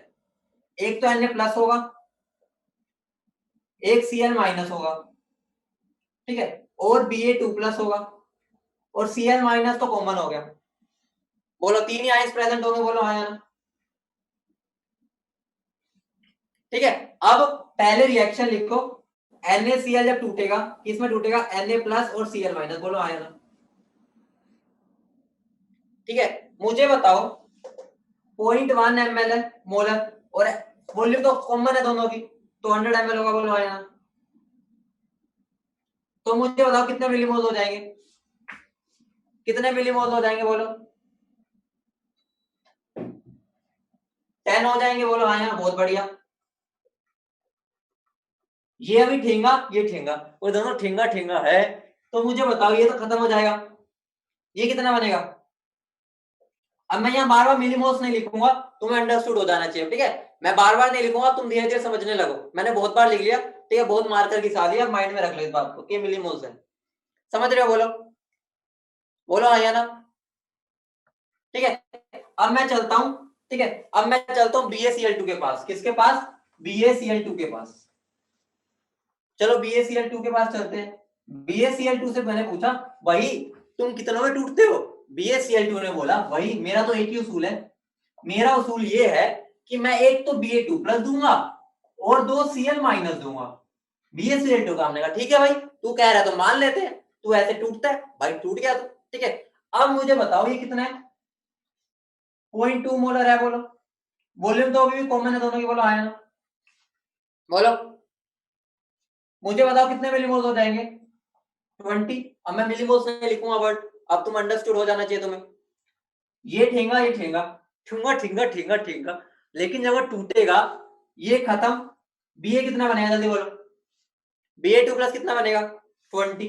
एक तो Na प्लस होगा, एक Cl माइनस होगा, ठीक है, और Ba2 प्लस होगा, और Cl माइनस तो कॉमन हो गया। बोलो तीन ही आयन्स प्रेजेंट होंगे, बोलो हाँ या ना। ठीक है, अब पहले रिएक्शन लिखो, NaCl जब टूटेगा किसमें टूटेगा, Na प्लस और Cl माइनस, बोलो हाँ या ना। ठीक है, मुझे बताओ 0.1 ml है मोलर, और वॉल्यूम तो कॉमन है दोनों की, तो 100 ml होगा, बोलो हाँ या ना। तो मुझे बताओ कितने मिलीमोल हो जाएंगे, कितने मिलीमोल हो जाएंगे, बोलो 10 हो जाएंगे, बोलो हाँ या ना, बहुत बढ़िया। ये अभी ठेंगा, ये ठेंगा, वो दोनों ठेंगा ठेंगा है, तो मुझे बताओ ये तो खत्म हो जाएगा, ये कितना बनेगा। अब मैं यहाँ बार बार मिलीमोल्स नहीं लिखूंगा, तुम्हें अंडरस्टूड हो जाना चाहिए, ठीक है, मैं बार बार नहीं लिखूंगा, तुम धीरे धीरे समझने लगो, मैंने बहुत बार लिख लिया, ठीक है, बहुत मार्कर की साथ ही माइंड में रख लो इस बात को कि मिलीमोल्स है। समझ रहे हो, बोलो, बोलो हाँ या ना। ठीक है, अब मैं चलता हूं, ठीक है, अब मैं चलता हूं BaCl2 के पास, किसके पास, BaCl2 के पास। चलो BaCl2 के पास चलते हैं। BaCl2 से मैंने पूछा भाई तुम कितनों में टूटते हो? BaCl2 ने बोला भाई मेरा तो एक ही उसूल है, मेरा उसूल ये है कि मैं एक तो Ba2 प्लस दूंगा और 2 Cl माइनस दूंगा। BaCl2 का हमने कहा ठीक है भाई, तू कह रहा है तो मान लेते हैं, तू ऐसे टूटता है भाई, टूट गया तो ठीक है। अब मुझे बताओ ये कितना है? 0.2 मोलर है। बोलो वॉल्यूम तो अभी भी कॉमन है दोनों की, बोलो आया ना, बोलो मुझे बताओ कितने मिलीमोल्स हो जाएंगे? 20। अब मैं मिलीमोल्स नहीं लिखूंगा वर्ड, अब तुम अंडरस्टूड हो जाना चाहिए तुम्हें। ये ठेंगा ये ठेंगा, ठूंगा ठिंगा ठिंगा ठिंगा, लेकिन जब वो टूटेगा ये खत्म। Ba कितना बनेगा जल्दी बोलो? Ba2 प्लस कितना बनेगा? 20,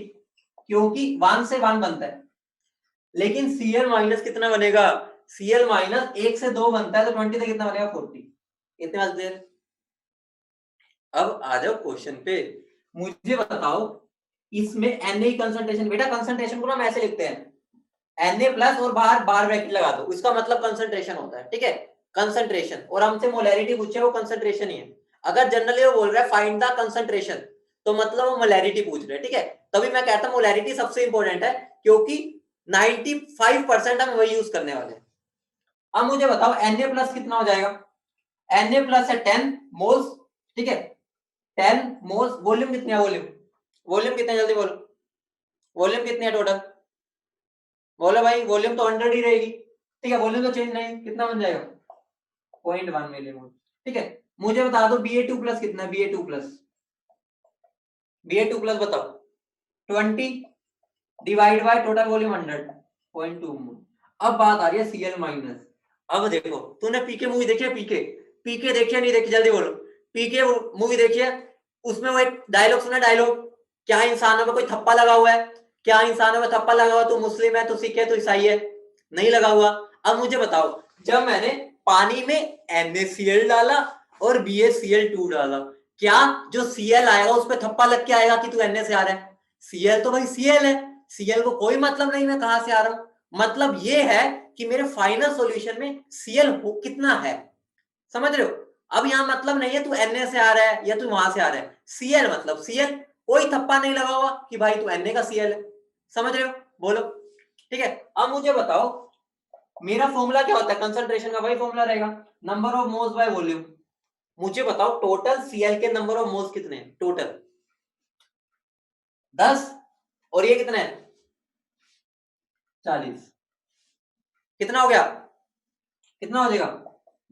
क्योंकि 1 से 1 बनता है। लेकिन Cl माइनस कितना बनेगा? Cl माइनस 1 से 2 बनता है, तो 20 से कितना बनेगा? 40। इतने बात क्लियर? अब आ जाओ क्वेश्चन पे, मुझे बताओ इसमें Na कंसंट्रेशन, बेटा कंसंट्रेशन को ना हम ऐसे लिखते हैं Na प्लस और बाहर बार ब्रैकेट लगा दो, इसका मतलब कंसंट्रेशन होता है, ठीक है, कंसंट्रेशन। और हमसे मोलैरिटी पूछे, वो कंसंट्रेशन ही है। अगर जनरली वो बोल रहा है फाइंड द कंसंट्रेशन, तो मतलब वो मोलैरिटी पूछ रहे हैं, ठीक है। तभी मैं कहता हूं मोलैरिटी सबसे इंपॉर्टेंट है, क्योंकि 95% हम वही यूज करने वाले हैं। अब मुझे बताओ Na प्लस कितना हो जाएगा? Na प्लस है 10 मोल्स, ठीक है, 10 मोल्स। वॉल्यूम कितनी है? वॉल्यूम वॉल्यूम कितने, जल्दी बोलो वॉल्यूम कितनी है टोटल? बोलो भाई, वॉल्यूम तो 100 ही रहेगी, ठीक है, वॉल्यूम तो चेंज नहीं, कितना बन जाएगा? 0.1 मिलीमोल, ठीक है। मुझे बता दो Ba2 प्लस कितना है? Ba2 प्लस, Ba2 प्लस बताओ। 20 डिवाइड बाय टोटल वॉल्यूम 100, 0.2 मोल। अब बात आ रही है Cl माइनस। अब देखो तूने पीके मूवी देखी है? पीके पीके देखी है नहीं देखी, जल्दी बोलो। पीके मूवी देखी है? उसमें वो एक डायलॉग सुना, डायलॉग, क्या इंसानों में कोई थप्पा लगा हुआ है? क्या इंसानों में थप्पा लगा हुआ? तू मुस्लिम है, तू सिख है, तू ईसाई है? नहीं लगा हुआ। अब मुझे बताओ जब मैंने पानी में NaCl डाला और BaCl2 डाला, क्या जो Cl आएगा उस पर थप्पा लग के आएगा कि तू Na से आ रहा है? Cl तो भाई Cl है, Cl को कोई मतलब नहीं मैं कहां से आ रहा हूं। मतलब ये है कि मेरे फाइनल सॉल्यूशन में Cl कितना है, समझ रहे हो? अब यहाँ मतलब नहीं है तू Na से आ रहा है या तू वहां से आ रहा है, Cl मतलब Cl, कोई थप्पा नहीं लगा हुआ कि भाई तू Na का Cl है, समझ रहे हो? बोलो, ठीक है। अब मुझे बताओ मेरा फॉर्मूला क्या होता है कंसंट्रेशन का? वही फॉर्मूला रहेगा, number of moles by volume. मुझे बताओ टोटल Cl के नंबर ऑफ मोल्स कितने हैं टोटल? 10, और ये कितने हैं? 40। कितना हो गया? कितना हो जाएगा?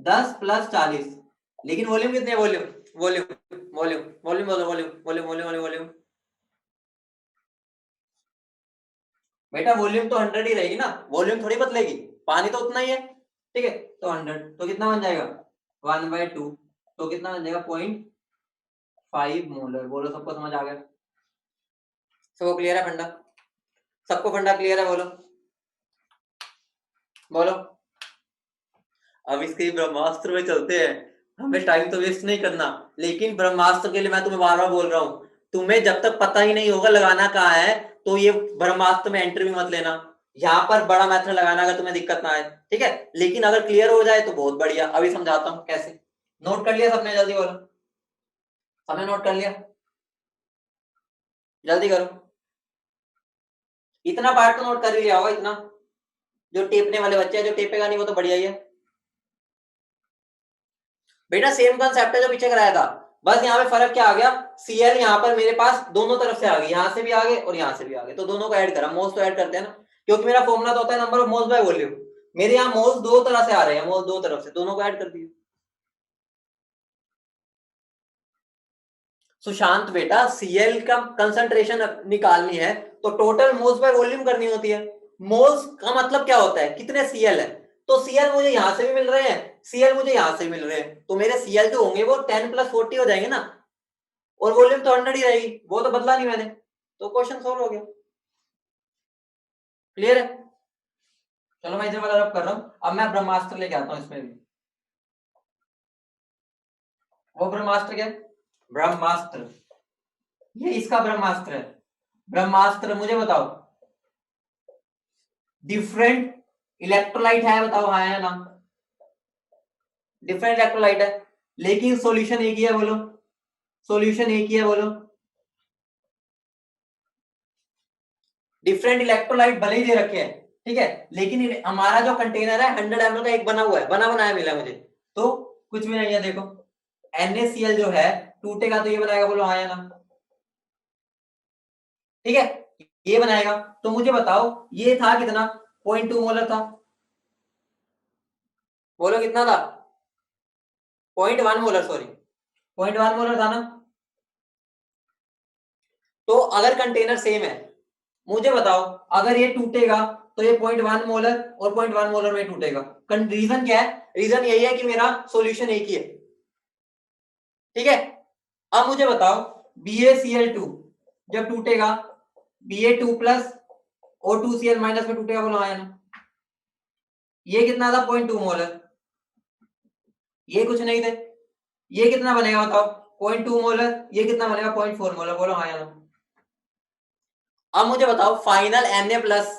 10 प्लस 40। लेकिन वॉल्यूम कितने है? Volume volume volume volume volume volume volume volume, बेटा वॉल्यूम तो 100 ही रहेगी ना, वॉल्यूम थोड़ी बदलेगी, पानी तो उतना ही है, ठीक है। तो 100 तो कितना बन जाएगा? 1/2, तो कितना बन जाएगा? 0.5 मोलर। बोलो सबको समझ आ गया? सबको क्लियर है फंडा? सबको फंडा क्लियर है? बोलो बोलो। अब इसके ब्रह्मास्त्र में चलते हैं, हमें टाइम तो वेस्ट नहीं करना, लेकिन ब्रह्मास्त्र के लिए मैं तुम्हें बार बार बोल रहा हूं, तुम्हें जब तक पता ही नहीं होगा लगाना कहाँ है, तो ये ब्रह्मास्त्र में एंट्री भी मत लेना। यहाँ पर बड़ा मेथड लगाना अगर तुम्हें दिक्कत ना आए, ठीक है, लेकिन अगर क्लियर हो जाए तो बहुत बढ़िया। अभी समझाता हूँ कैसे। नोट कर लिया सबने? जल्दी बोलो, सबने नोट कर लिया? जल्दी करो, इतना पार्ट तो नोट कर ही लिया होगा, इतना। जो टेपने वाले बच्चे हैं, जो टेपेगा नहीं वो तो बढ़िया ही है। बेटा सेम कंसेप्ट है जो पीछे कराया था, बस यहाँ पे फर्क क्या आ गया? Cl यहाँ पर मेरे पास दोनों तरफ से आ गई, यहाँ से भी आ गए और यहाँ से भी आ गए, तो दोनों को ऐड करा, मोल्स तो ऐड करते हैं ना, क्योंकि मेरा फॉर्मूला तो होता है number of moles by volume. मेरे यहाँ मोल्स दो तरह से आ रहे हैं, मोल्स दो तरफ से, दोनों को ऐड कर दिए। सुशांत बेटा Cl का कंसंट्रेशन निकालनी है तो टोटल मोल्स बाय वॉल्यूम करनी होती है। मोल्स का मतलब क्या होता है? कितने Cl है, तो Cl मुझे यहां से भी मिल रहे हैं, Cl मुझे यहां से भी मिल रहे हैं, तो मेरे Cl जो होंगे वो 10 प्लस 40 हो जाएंगे ना, और वॉल्यूम तो 100 ही रहेगी, वो तो बदला नहीं मैंने, तो क्वेश्चन सॉल्व हो गया। क्लियर है? चलो मैं इधर वाला रब कर रहा हूं, अब मैं ब्रह्मास्त्र लेके आता हूं इसमें भी। वो ब्रह्मास्त्र क्या है? ब्रह्मास्त्र, ये इसका ब्रह्मास्त्र है। ब्रह्मास्त्र मुझे बताओ डिफरेंट इलेक्ट्रोलाइट है, बताओ हाँ है ना? डिफरेंट इलेक्ट्रोलाइट है, लेकिन सॉल्यूशन एक ही है, बोलो सॉल्यूशन एक ही है, बोलो डिफरेंट इलेक्ट्रोलाइट भले ही दे रखे हैं, ठीक है, लेकिन हमारा जो कंटेनर है 100 ml का एक बना हुआ है, बना बनाया मिला मुझे, तो कुछ भी नहीं है। देखो NaCl जो है टूटेगा तो ये बनाएगा, बोलो हाँ या ना, ठीक है, ये बनाएगा। तो मुझे बताओ ये था कितना, 0.2 मोलर था, बोलो कितना था, 0.1 मोलर, सॉरी 0.1 मोलर था ना। तो अगर कंटेनर सेम है, मुझे बताओ अगर ये टूटेगा तो ये 0.1 मोलर और 0.1 मोलर में टूटेगा। रीजन क्या है, रीजन यही है कि मेरा सॉल्यूशन एक ही है, ठीक है। अब मुझे बताओ BaCl2 जब टूटेगा, Ba2 प्लस और 2Cl माइनस में टूटेगा, बोलो हाँ या ना। ये कितना था, 0.2 मोलर, ये कुछ नहीं थे, ये कितना बनेगा बताओ, 0.2 मोलर, ये कितना बनेगा 0.4 मोलर, बोलो हाँ या ना। अब मुझे बताओ फाइनल Na प्लस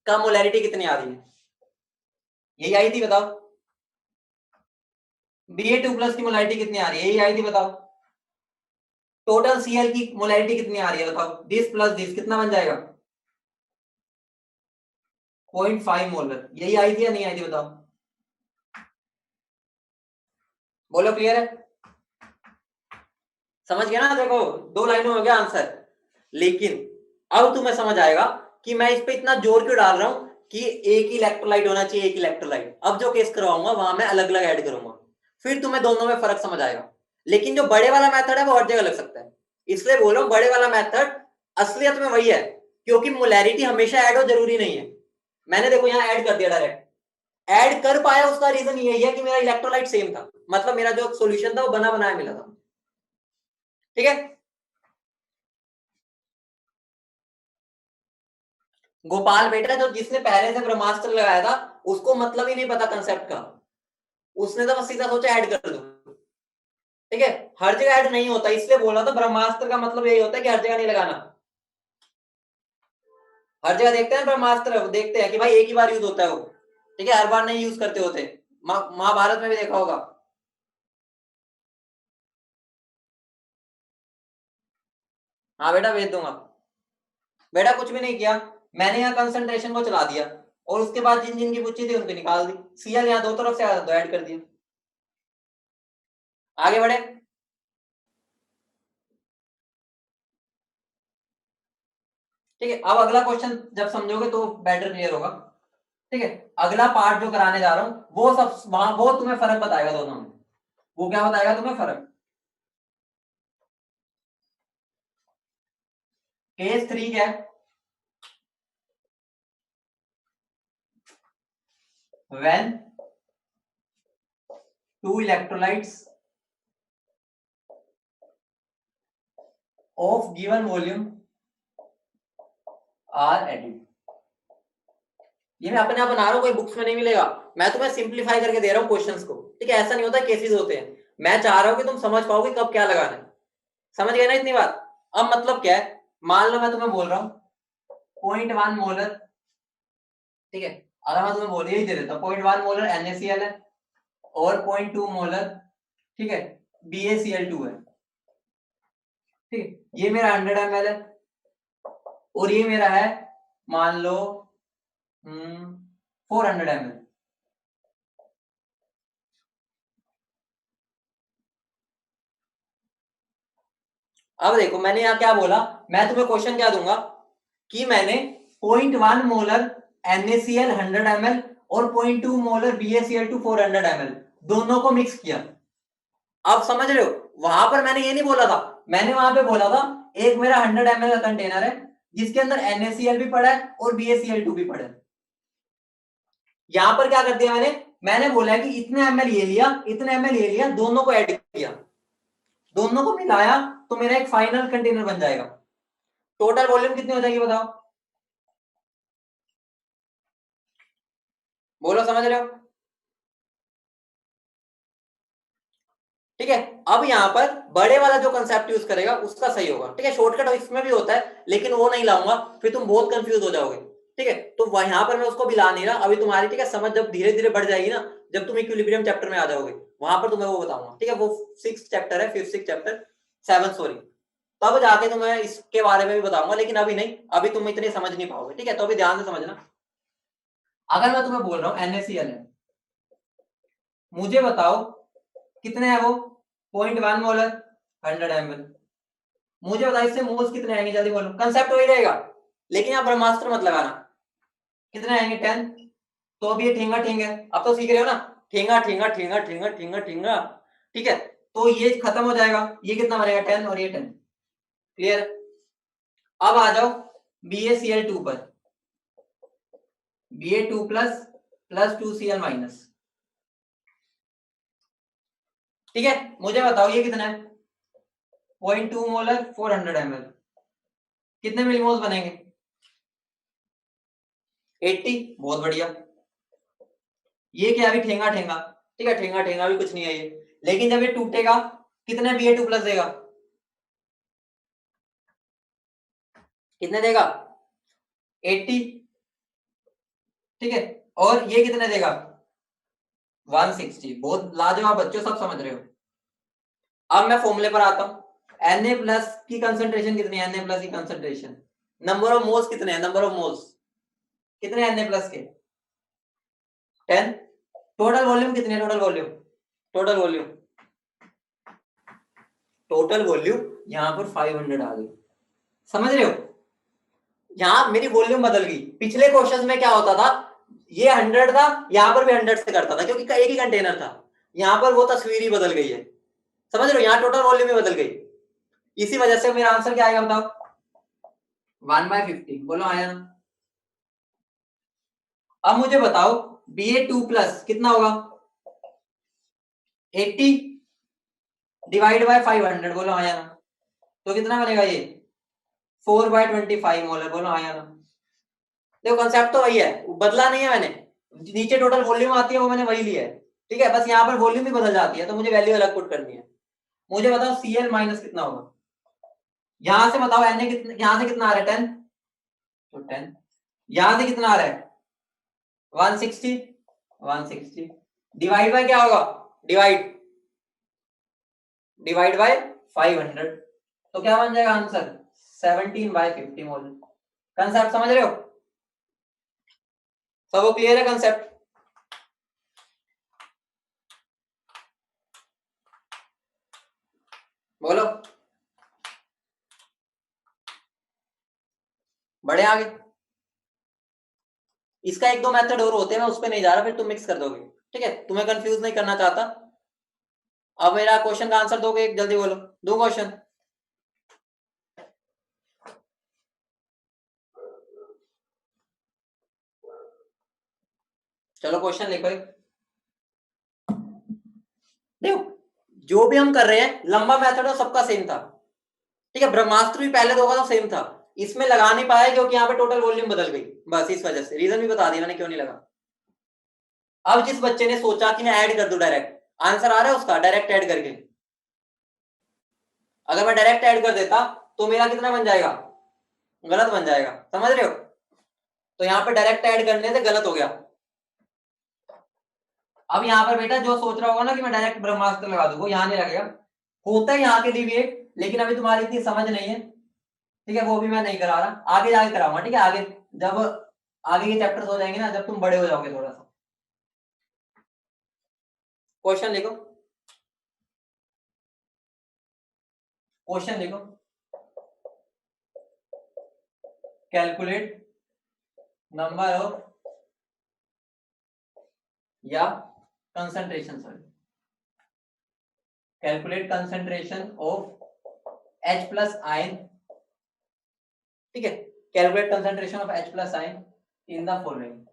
का मोलैरिटी कितनी आ रही है, यही आई थी, बताओ। Ba2 प्लस की मोलैरिटी कितनी आ रही है, यही आई थी, बताओ। टोटल Cl की मोलैरिटी कितनी आ रही है, बताओ। दिस प्लस दिस कितना बन जाएगा, 0.5 मोलर, यही आई थी या नहीं आई थी, बताओ। बोलो क्लियर है, समझ गया ना। देखो 2 लाइनों में हो गया आंसर, लेकिन अब तुम्हें समझ आएगा कि मैं इस पे इतना जोर क्यों डाल रहा हूं कि एक ही इलेक्ट्रोलाइट होना चाहिए, एक इलेक्ट्रोलाइट। अब जो केस करवाऊंगा वहां मैं अलग अलग ऐड करूंगा, फिर तुम्हें दोनों में फर्क समझ आएगा। लेकिन जो बड़े वाला मेथड है वो हर जगह लग सकता है, इसलिए बोल रहा हूं बड़े वाला मेथड असलियत में वही है, क्योंकि मोलैरिटी हमेशा ऐड हो जरूरी नहीं है। मैंने देखो यहाँ ऐड कर दिया डायरेक्ट, ऐड कर पाया उसका रीजन यही है कि मेरा इलेक्ट्रोलाइट सेम था, मतलब मेरा जो सोल्यूशन था वो बना बनाया मिला था, ठीक है। गोपाल बेटा जो जिसने पहले से ब्रह्मास्त्र लगाया था उसको मतलब ही नहीं पता कंसेप्ट का, उसने तो बस सीधा सोचा ऐड कर दो, ठीक है। हर जगह ऐड नहीं होता, इसलिए बोल रहा था ब्रह्मास्त्र का मतलब यही होता है कि हर जगह नहीं लगाना। हर जगह देखते हैं ब्रह्मास्त्र, देखते हैं कि भाई एक ही बार यूज होता है वो, ठीक है, हर बार नहीं यूज करते होते। महाभारत में भी देखा होगा। हाँ बेटा भेज दूंगा। बेटा कुछ भी नहीं किया, मैंने यहाँ कंसंट्रेशन को चला दिया और उसके बाद जिन जिन की पूछी थी उनकी निकाल दी, Cl यहाँ दो तरफ से आया तो ऐड कर दिया। आगे बढ़े, ठीक है। अब अगला क्वेश्चन जब समझोगे तो बेटर क्लियर होगा, ठीक है। अगला पार्ट जो कराने जा रहा हूं वो सब वहां वो तुम्हें फर्क बताएगा दोनों में। वो क्या बताएगा तुम्हें फर्क। केस 3 क्या है, when two electrolytes of given volume are added. ये मैं अपने आप बना रहा हूं, कोई बुक्स में नहीं मिलेगा, मैं तुम्हें सिंप्लीफाई करके दे रहा हूं क्वेश्चंस को, ठीक है। ऐसा नहीं होता, केसेस होते हैं, मैं चाह रहा हूं कि तुम समझ पाओगे कब क्या लगाना है। समझ गए ना इतनी बात। अब मतलब क्या है, मान लो मैं तुम्हें बोल रहा हूं 0.1 मोलर, ठीक है। अगर मैं तुम्हें बोल यही दे देता हूं 0.1 मोलर NaCl है और 0.2 मोलर, ठीक है, BaCl2 है, ठीक है। ये मेरा 100 ml है और ये मेरा है मान लो 400 ml। अब देखो मैंने यहाँ क्या बोला, मैं तुम्हें क्वेश्चन क्या दूंगा कि मैंने 0.1 मोलर NaCl 100 ml और 0.2 मोलर BaCl2 400 ml दोनों को मिक्स किया। अब समझ रहे हो, वहां पर मैंने ये नहीं बोला था, मैंने वहां पे बोला था एक मेरा 100 ml का कंटेनर है जिसके अंदर NaCl भी पड़ा है और BaCl2 भी पड़ा है। यहां पर क्या कर दिया मैंने, मैंने बोला कि इतने ml ये लिया, इतने ml ये लिया, दोनों को ऐड किया, दोनों को मिलाया तो मेरा एक फाइनल कंटेनर बन जाएगा। टोटल वॉल्यूम कितनी हो जाएगी बताओ, बोलो समझ रहे हो, ठीक है। अब यहाँ पर बड़े वाला जो कंसेप्ट यूज करेगा उसका सही होगा, ठीक है। शॉर्टकट इसमें भी होता है लेकिन वो नहीं लाऊंगा, फिर तुम बहुत कंफ्यूज हो जाओगे, ठीक है। तो यहाँ पर मैं उसको भी ला नहीं रहा अभी, तुम्हारी ठीक है समझ जब धीरे धीरे बढ़ जाएगी ना, जब तुम इक्विलिब्रियम चैप्टर में आ जाओगे वहां पर तुम्हें वो बताऊंगा, ठीक है। वो 6th चैप्टर है, 5th 6th चैप्टर 7 सॉरी, तब जाके तुम्हें इसके बारे में भी बताऊंगा, लेकिन अभी नहीं, अभी तुम इतने समझ नहीं पाओगे, ठीक है। तो अभी ध्यान से समझना। अगर मैं तुम्हें बोल रहा हूँ NaCl है, मुझे बताओ कितने हैं वो, 0.1 मोलर 100 ml। मुझे बताओ इससे मोल्स कितने आएंगे, जल्दी बोलो। कंसेप्ट वही रहेगा, लेकिन यहाँ ब्रह्मास्त्र मत लगाना। कितने आएंगे 10। तो अब ये ठेंगा ठेंगा है, अब तो सीख रहे हो ना, ठेंगा ठेंगा ठेंगा ठेंगा ठेंगा ठेंगा, ठीक है। तो ये खत्म हो जाएगा, ये कितना बनेगा 10 और ये 10। क्लियर। अब आ जाओ BaCl2 पर, Ba2 plus plus 2Cl minus, ठीक है। मुझे बताओ ये कितना है, 0.2 मोलर 400 ml, कितने मिलीमोल्स बनेंगे 80। बहुत बढ़िया। ये क्या अभी ठेंगा ठेंगा, ठीक है, ठेंगा ठेंगा भी कुछ नहीं है ये, लेकिन जब ये टूटेगा कितने Ba2 प्लस देगा, कितने देगा 80, ठीक है। और ये कितने देगा 160। बहुत लाजवाब बच्चों, सब समझ रहे हो। अब मैं फॉर्मूले पर आता हूं। Na प्लस की कंसंट्रेशन कितनी है, Na प्लस की कंसंट्रेशन, नंबर ऑफ मोल्स कितने हैं, नंबर ऑफ मोल्स कितने Na प्लस के 10। टोटल वॉल्यूम कितनी है, total volume, total volume, total volume यहां पर 500 आ गई। समझ रहे हो, यहां मेरी वॉल्यूम बदल गई। पिछले क्वेश्चन में क्या होता था, ये 100 था, यहां पर भी 100 से करता था, क्योंकि एक ही कंटेनर था। यहां पर वो तस्वीर ही बदल गई है, समझ रहे हो, यहाँ टोटल वॉल्यूम ही बदल गई। इसी वजह से मेरा आंसर क्या आएगा बताओ, 1/50। बोलो आया ना। अब मुझे बताओ Ba2 प्लस कितना होगा 80 डिवाइड बाय 500। बोलो आया ना। तो कितना बनेगा ये 4/25 मोलर। बोलो आया ना। देखो कंसेप्ट तो वही है, बदला नहीं है मैंने। नीचे टोटल वॉल्यूम आती है वो मैंने वही लिया है, ठीक है। बस यहाँ पर वॉल्यूम ही बदल जाती है, तो मुझे वैल्यू अलग पुट करनी है। मुझे बताओ Cl माइनस कितना होगा, यहां से बताओ Na कितना, यहां से कितना आ रहा है 10, तो 10, यहां से कितना आ रहा है 160, 160 डिवाइड बाय क्या होगा, डिवाइड डिवाइड बाय 500। तो क्या बन जाएगा आंसर 17/50 मोल। कंसेप्ट समझ रहे हो, सबको क्लियर है कंसेप्ट। बोलो बड़े आगे। इसका एक दो मेथड और होते हैं, मैं उस पर नहीं जा रहा, फिर तुम मिक्स कर दोगे, ठीक है। तुम्हें कंफ्यूज नहीं करना चाहता। अब मेरा क्वेश्चन का आंसर दोगे, जल्दी बोलो, दो क्वेश्चन। चलो क्वेश्चन लिखो एक। देखो जो भी हम कर रहे हैं लंबा मेथड है, सबका सेम था, ठीक है। ब्रह्मास्त्र भी पहले दो का तो सेम था, इसमें लगा नहीं पाया क्योंकि यहाँ पे टोटल वॉल्यूम बदल गई, बस इस वजह से। रीजन भी बता दिया मैंने क्यों नहीं लगा। अब जिस बच्चे ने सोचा कि मैं ऐड कर दूं डायरेक्ट, आंसर आ रहा है उसका डायरेक्ट ऐड करके। अगर मैं डायरेक्ट ऐड कर देता तो मेरा कितना बन जाएगा, गलत बन जाएगा, समझ रहे हो। तो यहाँ पे डायरेक्ट ऐड करने से गलत हो गया। अब यहाँ पर बेटा जो सोच रहा होगा ना कि मैं डायरेक्ट ब्रह्मास्त्र लगा दूं, वो यहाँ नहीं लगेगा। होता है यहाँ के लिए भी एक, लेकिन अभी तुम्हारी इतनी समझ नहीं है, ठीक है। वो भी मैं नहीं करा रहा, आगे जाके कराऊंगा, ठीक है। आगे जब आगे के चैप्टर्स हो जाएंगे ना, जब तुम बड़े हो जाओगे थोड़ा सा। क्वेश्चन लिखो, क्वेश्चन लिखो। कैलकुलेट नंबर ऑफ या concentration, sorry, calculate concentration of H plus ion, ठीक है। Calculate concentration of H plus ion in the following,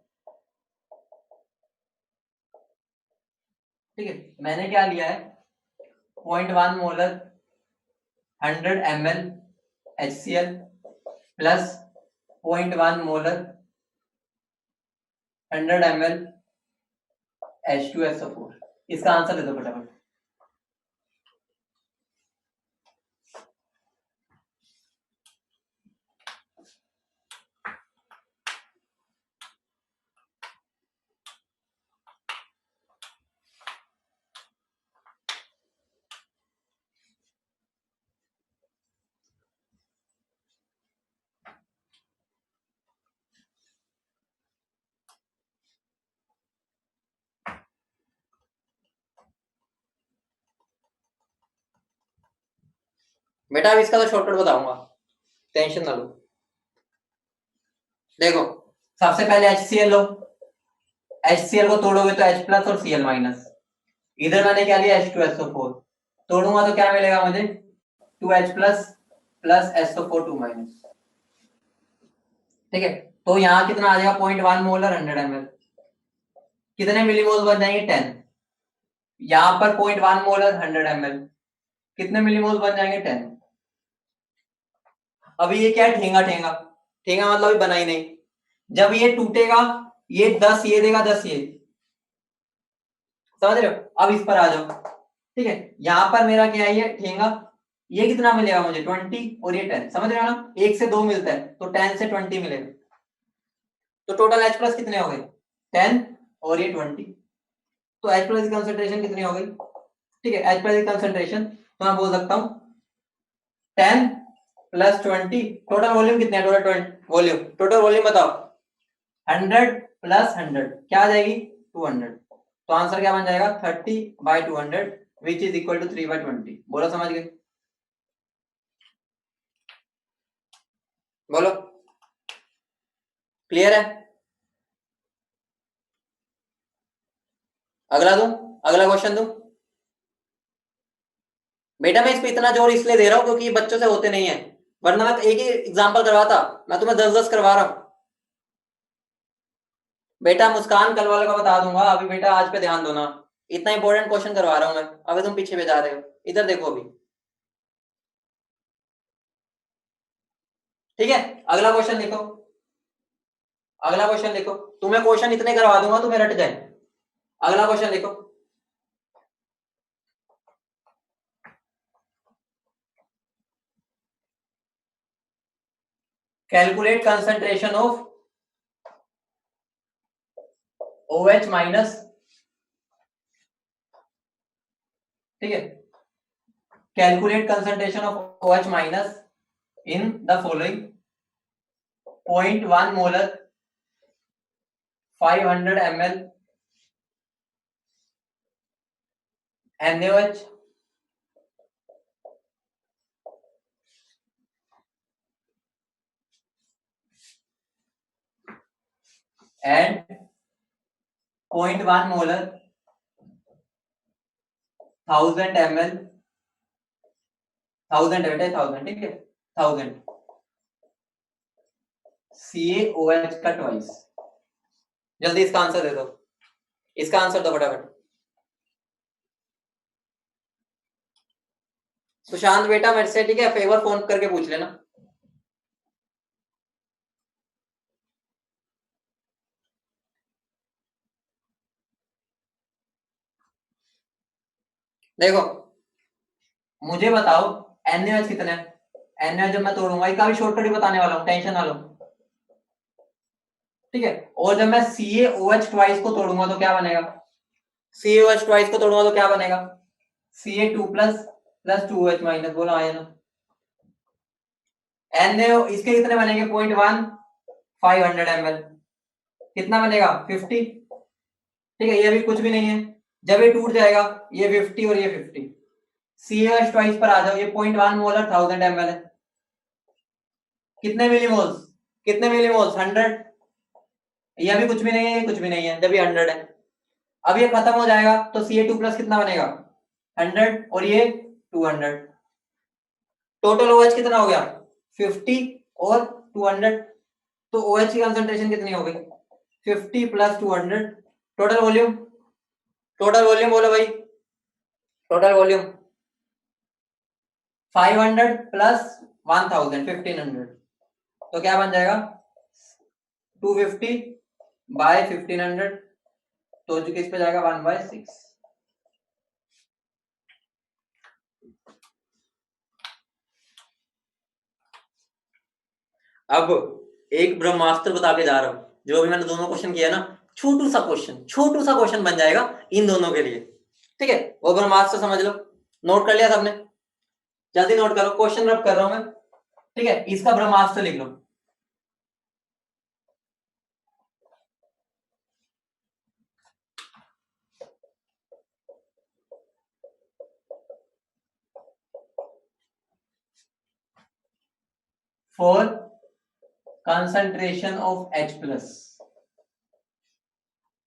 ठीक है। मैंने क्या लिया है 0.1 molar 100 ml HCl plus 0.1 molar 100 ml H2SO4। इसका आंसर दे दो फटाफट। बेटा अब इसका तो शॉर्टकट बताऊंगा, टेंशन ना लो। देखो सबसे पहले HCl लो, HCl को तोड़ोगे तो H प्लस और Cl माइनस, इधर मैंने क्या लिया H2SO4, तोड़ूंगा तो क्या मिलेगा मुझे 2H plus plus SO4 2 minus. ठीक है, तो यहाँ कितना आ जाएगा 0.1 मोलर 100 ml, कितने मिलीमोल बन जाएंगे 10, यहाँ पर 0.1 मोलर 100 ml, कितने मिलीमोल बन जाएंगे 10। अभी ये क्या है ठेंगा ठेंगा, ठेंगा मतलब अभी बना ही नहीं, जब ये टूटेगा ये 10 ये देगा 10 ये, समझ रहे हो। अब इस पर आ जाओ, ठीक है, यहां पर मेरा क्या है ये ठेंगा, ये कितना मिलेगा मुझे 20 और ये 10, समझ रहे हो ना, 1 से 2 मिलता है तो 10 से 20 मिलेगा, तो टोटल H प्लस कितने हो गए 10 और ये 20, तो H प्लस की कंसंट्रेशन कितनी हो गई, ठीक है, H प्लस की कंसंट्रेशन तो मैं बोल सकता हूं 10 प्लस 20, टोटल वॉल्यूम कितने है, टोटल 20 वॉल्यूम, टोटल वॉल्यूम बताओ 100 प्लस 100 क्या आ जाएगी 200, तो आंसर क्या बन जाएगा 30/200 विच इज इक्वल टू 3/20। बोलो समझ गए, बोलो क्लियर है। अगला दूं, अगला क्वेश्चन दूं। बेटा मैं इस पे इतना जोर इसलिए दे रहा हूं क्योंकि ये बच्चों से होते नहीं है, वरना मैं एक ही एग्जांपल करवाता, मैं तुम्हें 10-10 करवा रहा हूं। बेटा मुस्कान कल वाले का बता दूंगा, अभी बेटा आज पे ध्यान दो ना, इतना इंपॉर्टेंट क्वेश्चन करवा रहा हूं मैं, अभी तुम पीछे जा रहे हो, इधर देखो अभी, ठीक है। अगला क्वेश्चन लिखो, अगला क्वेश्चन लिखो, तुम्हें क्वेश्चन इतने करवा दूंगा तुम्हें रट जाए। अगला क्वेश्चन लिखो, calculate concentration of OH minus, ठीक है, calculate concentration of OH minus in the following 0.1 molar 500 ml NaOH and 0.1 molar 1000 ml, 1000 बेटा 1000, ठीक है, 1000 CaOH का ट्वाइस। जल्दी इसका आंसर दे दो, इसका आंसर दो फटाफट। सुशांत बेटा मेरे से, ठीक है, फेवर फोन करके पूछ लेना। देखो मुझे बताओ NaOH कितना है, NaOH जब मैं तोड़ूंगा इसका भी शॉर्टकट ही बताने वाला हूं, टेंशन ना लो, ठीक है, और जब मैं CaOH ट्वाइस को तोड़ूंगा तो क्या बनेगा, CaOH ट्वाइस को तोड़ूंगा तो क्या बनेगा Ca2 plus plus 2OH minus, बोला आया ना। NaO इसके कितने बनेंगे 0.1 500 ml, कितना बनेगा 50, ठीक है, ये भी कुछ भी नहीं है, जब ये टूट जाएगा ये 50 और ये 50, CaOH ट्वाइस पर आ जाओ, ये 0.1 मोलर 1000 ml है, कितने मिलीमोल्स, कितने मिलीमोल्स 100, ये भी कुछ भी नहीं है, ये कुछ भी नहीं है, जब ये 100 है, अब ये खत्म हो जाएगा तो Ca2 प्लस कितना बनेगा 100 और ये 200, टोटल OH कितना हो गया 50 और 200, तो OH की कंसंट्रेशन कितनी हो गई 50 plus 200, total volume, total volume बोलो भाई, टोटल वॉल्यूम 500 प्लस 1000 1500, तो क्या बन जाएगा 250 बाय 1500, तो जो किस पे जाएगा 1/6। अब एक ब्रह्मास्त्र बता के जा रहा हूं, जो अभी मैंने दोनों क्वेश्चन किया ना, छोटू सा क्वेश्चन, छोटू सा क्वेश्चन बन जाएगा इन दोनों के लिए, ठीक है, वो ब्रह्मास्त्र समझ लो, नोट कर लिया सबने, जल्दी नोट करो, क्वेश्चन रब कर रहा हूं मैं, ठीक है, इसका ब्रह्मास्त्र लिख लो। For concentration of H plus.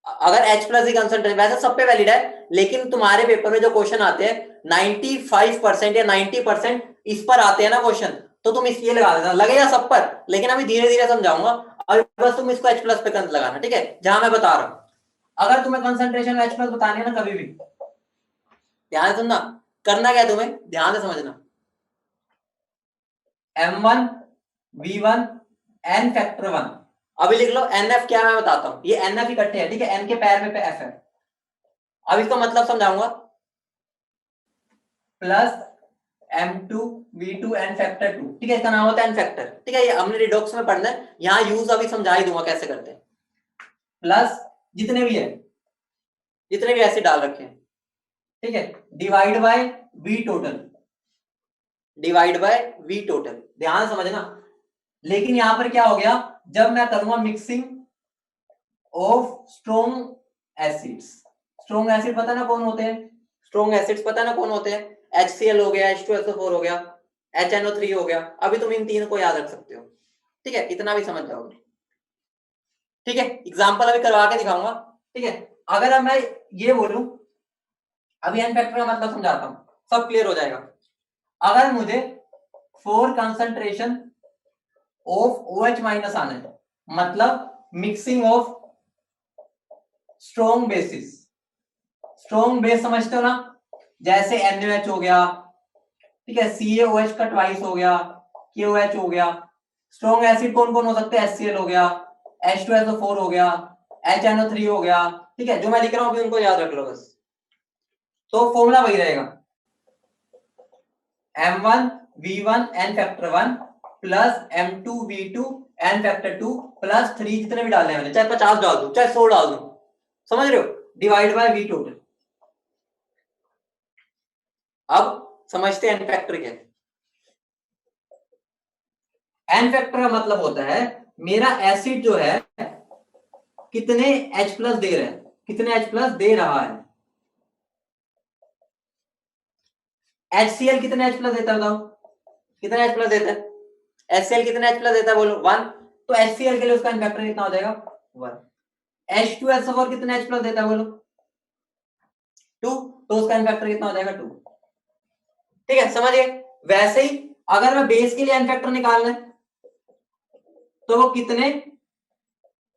अगर H प्लस ही कंसंट्रेशन, वैसे सब पे वैलिड है, लेकिन तुम्हारे पेपर में जो क्वेश्चन आते हैं 95% या 90% इस पर आते हैं ना क्वेश्चन, तो तुम इसलिए लगा देना, लगेगा सब पर, लेकिन अभी धीरे धीरे समझाऊंगा। अभी बस तुम इसको H प्लस पे लगाना, ठीक है, जहां मैं बता रहा हूं। अगर तुम्हें कंसंट्रेशन H प्लस बतानी है ना कभी भी, ध्यान से सुनना, करना क्या है तुम्हें, ध्यान से समझना। M1 V1 N फैक्टर 1, अभी लिख लो NF क्या, मैं बताता हूं, ये NF इकट्ठे है, ठीक है, N के पैर में पे F है। अब इसका मतलब समझाऊंगा, plus M2 V2 N factor 2, ठीक है, इसका नाम होता है N फैक्टर, ठीक है, ये हमने रिडॉक्स में पढ़ना है, यहां यूज अभी समझा ही दूंगा कैसे करते हैं। प्लस जितने भी है, जितने भी ऐसे डाल रखे हैं, ठीक है, divide by V total, divide by V total, ध्यान समझना। लेकिन यहां पर क्या हो गया, जब मैं करूंगा mixing of strong acids, strong acid पता ना कौन होते हैं, स्ट्रॉन्ग एसिड्स पता ना कौन होते हैं, HCl हो गया, H2SO4 हो गया, HNO3 हो गया, अभी तुम इन तीन को याद रख सकते हो, ठीक है, इतना भी समझ जाओगे, ठीक है, एग्जांपल अभी करवा के दिखाऊंगा, ठीक है। अगर अब मैं ये बोलूं, अभी एन फैक्टर का मतलब समझाता हूं, सब क्लियर हो जाएगा। अगर मुझे four concentration of OH minus आना है, मतलब mixing of strong bases, strong base समझते हो ना, जैसे NaOH हो गया, ठीक है, CaOH का ट्वाइस हो गया, KOH हो गया। स्ट्रॉन्ग एसिड कौन कौन हो सकते हैं, HCl हो गया, H2SO4 हो गया, HNO3 हो गया, ठीक है, जो मैं लिख रहा हूं अभी उनको याद रख लो बस। तो फॉर्मूला वही रहेगा, M1 V1 N factor 1 plus M2 V2 N factor 2 plus 3 जितने भी डालने हैं मैंने, चाहे 50 डाल दूं चाहे 100 डाल दूं, समझ रहे हो, डिवाइड बाय V टोटल। अब समझते हैं N फैक्टर क्या है। N फैक्टर का मतलब होता है मेरा एसिड जो है कितने H प्लस दे रहा है, कितने H प्लस दे रहा है। HCl कितने H प्लस देता है बताओ, कितने H प्लस देता है, HCl कितने H प्लस देता है बोलो 1, तो HCl के लिए उसका N फैक्टर कितना हो जाएगा 1। H2SO4 कितने H प्लस देता है बोलो 2, तो उसका N फैक्टर कितना हो जाएगा 2, ठीक है, समझिए। वैसे ही अगर मैं बेस के लिए N फैक्टर निकालना है तो वो कितने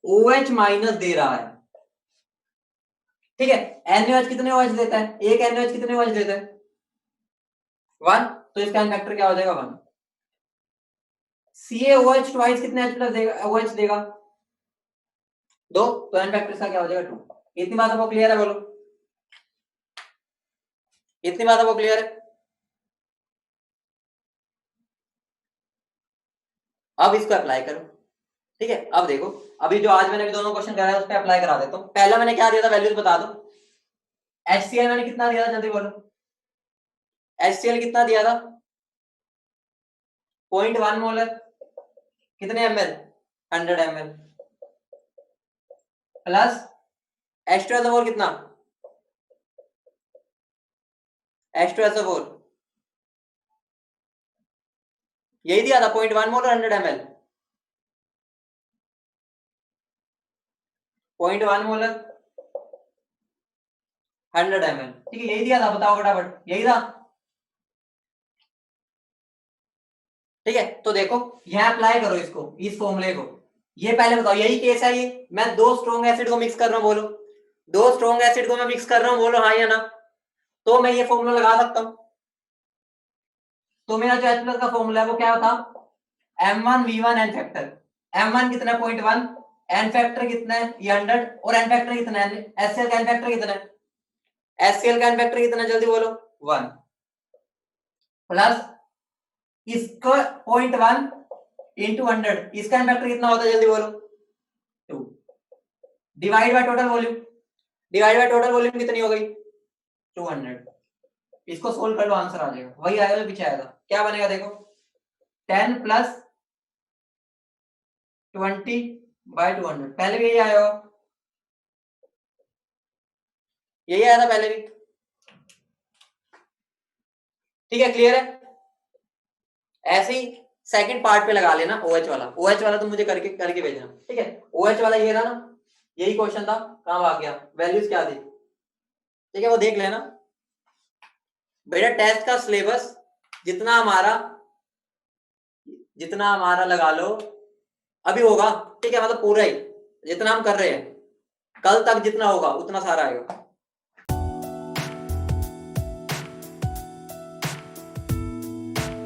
OH माइनस दे रहा है, ठीक है, NaOH कितने OH देता है, एक NaOH कितने OH देता है 1, तो इसका N फैक्टर क्या हो जाएगा 1। CaOH ट्वाइस कितने H प्लस देगा, OH देगा 2, तो N फैक्टर इसका क्या हो जाएगा 2। इतनी बात आपको क्लियर है बोलो, इतनी बात आपको क्लियर है। अब इसको अप्लाई करो, ठीक है, अब देखो, अभी जो आज मैंने भी दोनों क्वेश्चन कराया उस पर अप्लाई करा देता हूं। पहला मैंने क्या दिया था, वैल्यूज बता दो। HCl मैंने कितना दिया था, जल्दी बोलो, HCl कितना दिया था 0.1 मोलर, कितने ml 100 ml, प्लस H2SO4 कितना, H2SO4 यही दिया था 0.1 मोलर 100 ml, 0.1 मोलर 100 ml, ठीक है, यही दिया था, बताओ फटाफट, यही था, ठीक है। तो देखो यहां अप्लाई करो इसको, इस फॉर्मूले को, ये पहले बताओ, यही केस है, ये मैं दो स्ट्रॉन्ग एसिड को मिक्स कर रहा हूं बोलो, दो स्ट्रॉन्ग एसिड को मैं मिक्स कर रहा हूं बोलो, हाँ या ना, तो मैं ये फॉर्मूला लगा सकता हूं। तो मेरा जो H प्लस का फॉर्मूला है वो क्या था, M1 V1 N factor, M1 कितना है 0.1, N फैक्टर कितना है ये 100, और N फैक्टर कितना है, HCl का N फैक्टर कितना है, HCl का N फैक्टर कितना है जल्दी बोलो 1, प्लस इसको 0.1 इंटू 100, इसका N फैक्टर कितना होता है जल्दी बोलो 2, divide by total volume, divide by total volume कितनी हो गई 200। इसको सोल्व कर लो, आंसर आ जाएगा, वही आएगा जो पीछे आएगा, क्या बनेगा देखो 10 प्लस 20 बाय 200, पहले भी यही आया होगा, यही आया था पहले भी, ठीक है, क्लियर है। ऐसे ही सेकंड पार्ट पे लगा लेना OH वाला। OH वाला तो मुझे करके करके भेजना, ठीक है। OH वाला ये रहा ना, यही क्वेश्चन था, कहां भाग गया, वैल्यूज क्या थी, ठीक है, वो देख लेना बेटा। टेस्ट का सिलेबस जितना हमारा लगा लो अभी होगा, ठीक है, मतलब पूरा ही जितना हम कर रहे हैं, कल तक जितना होगा उतना सारा आएगा।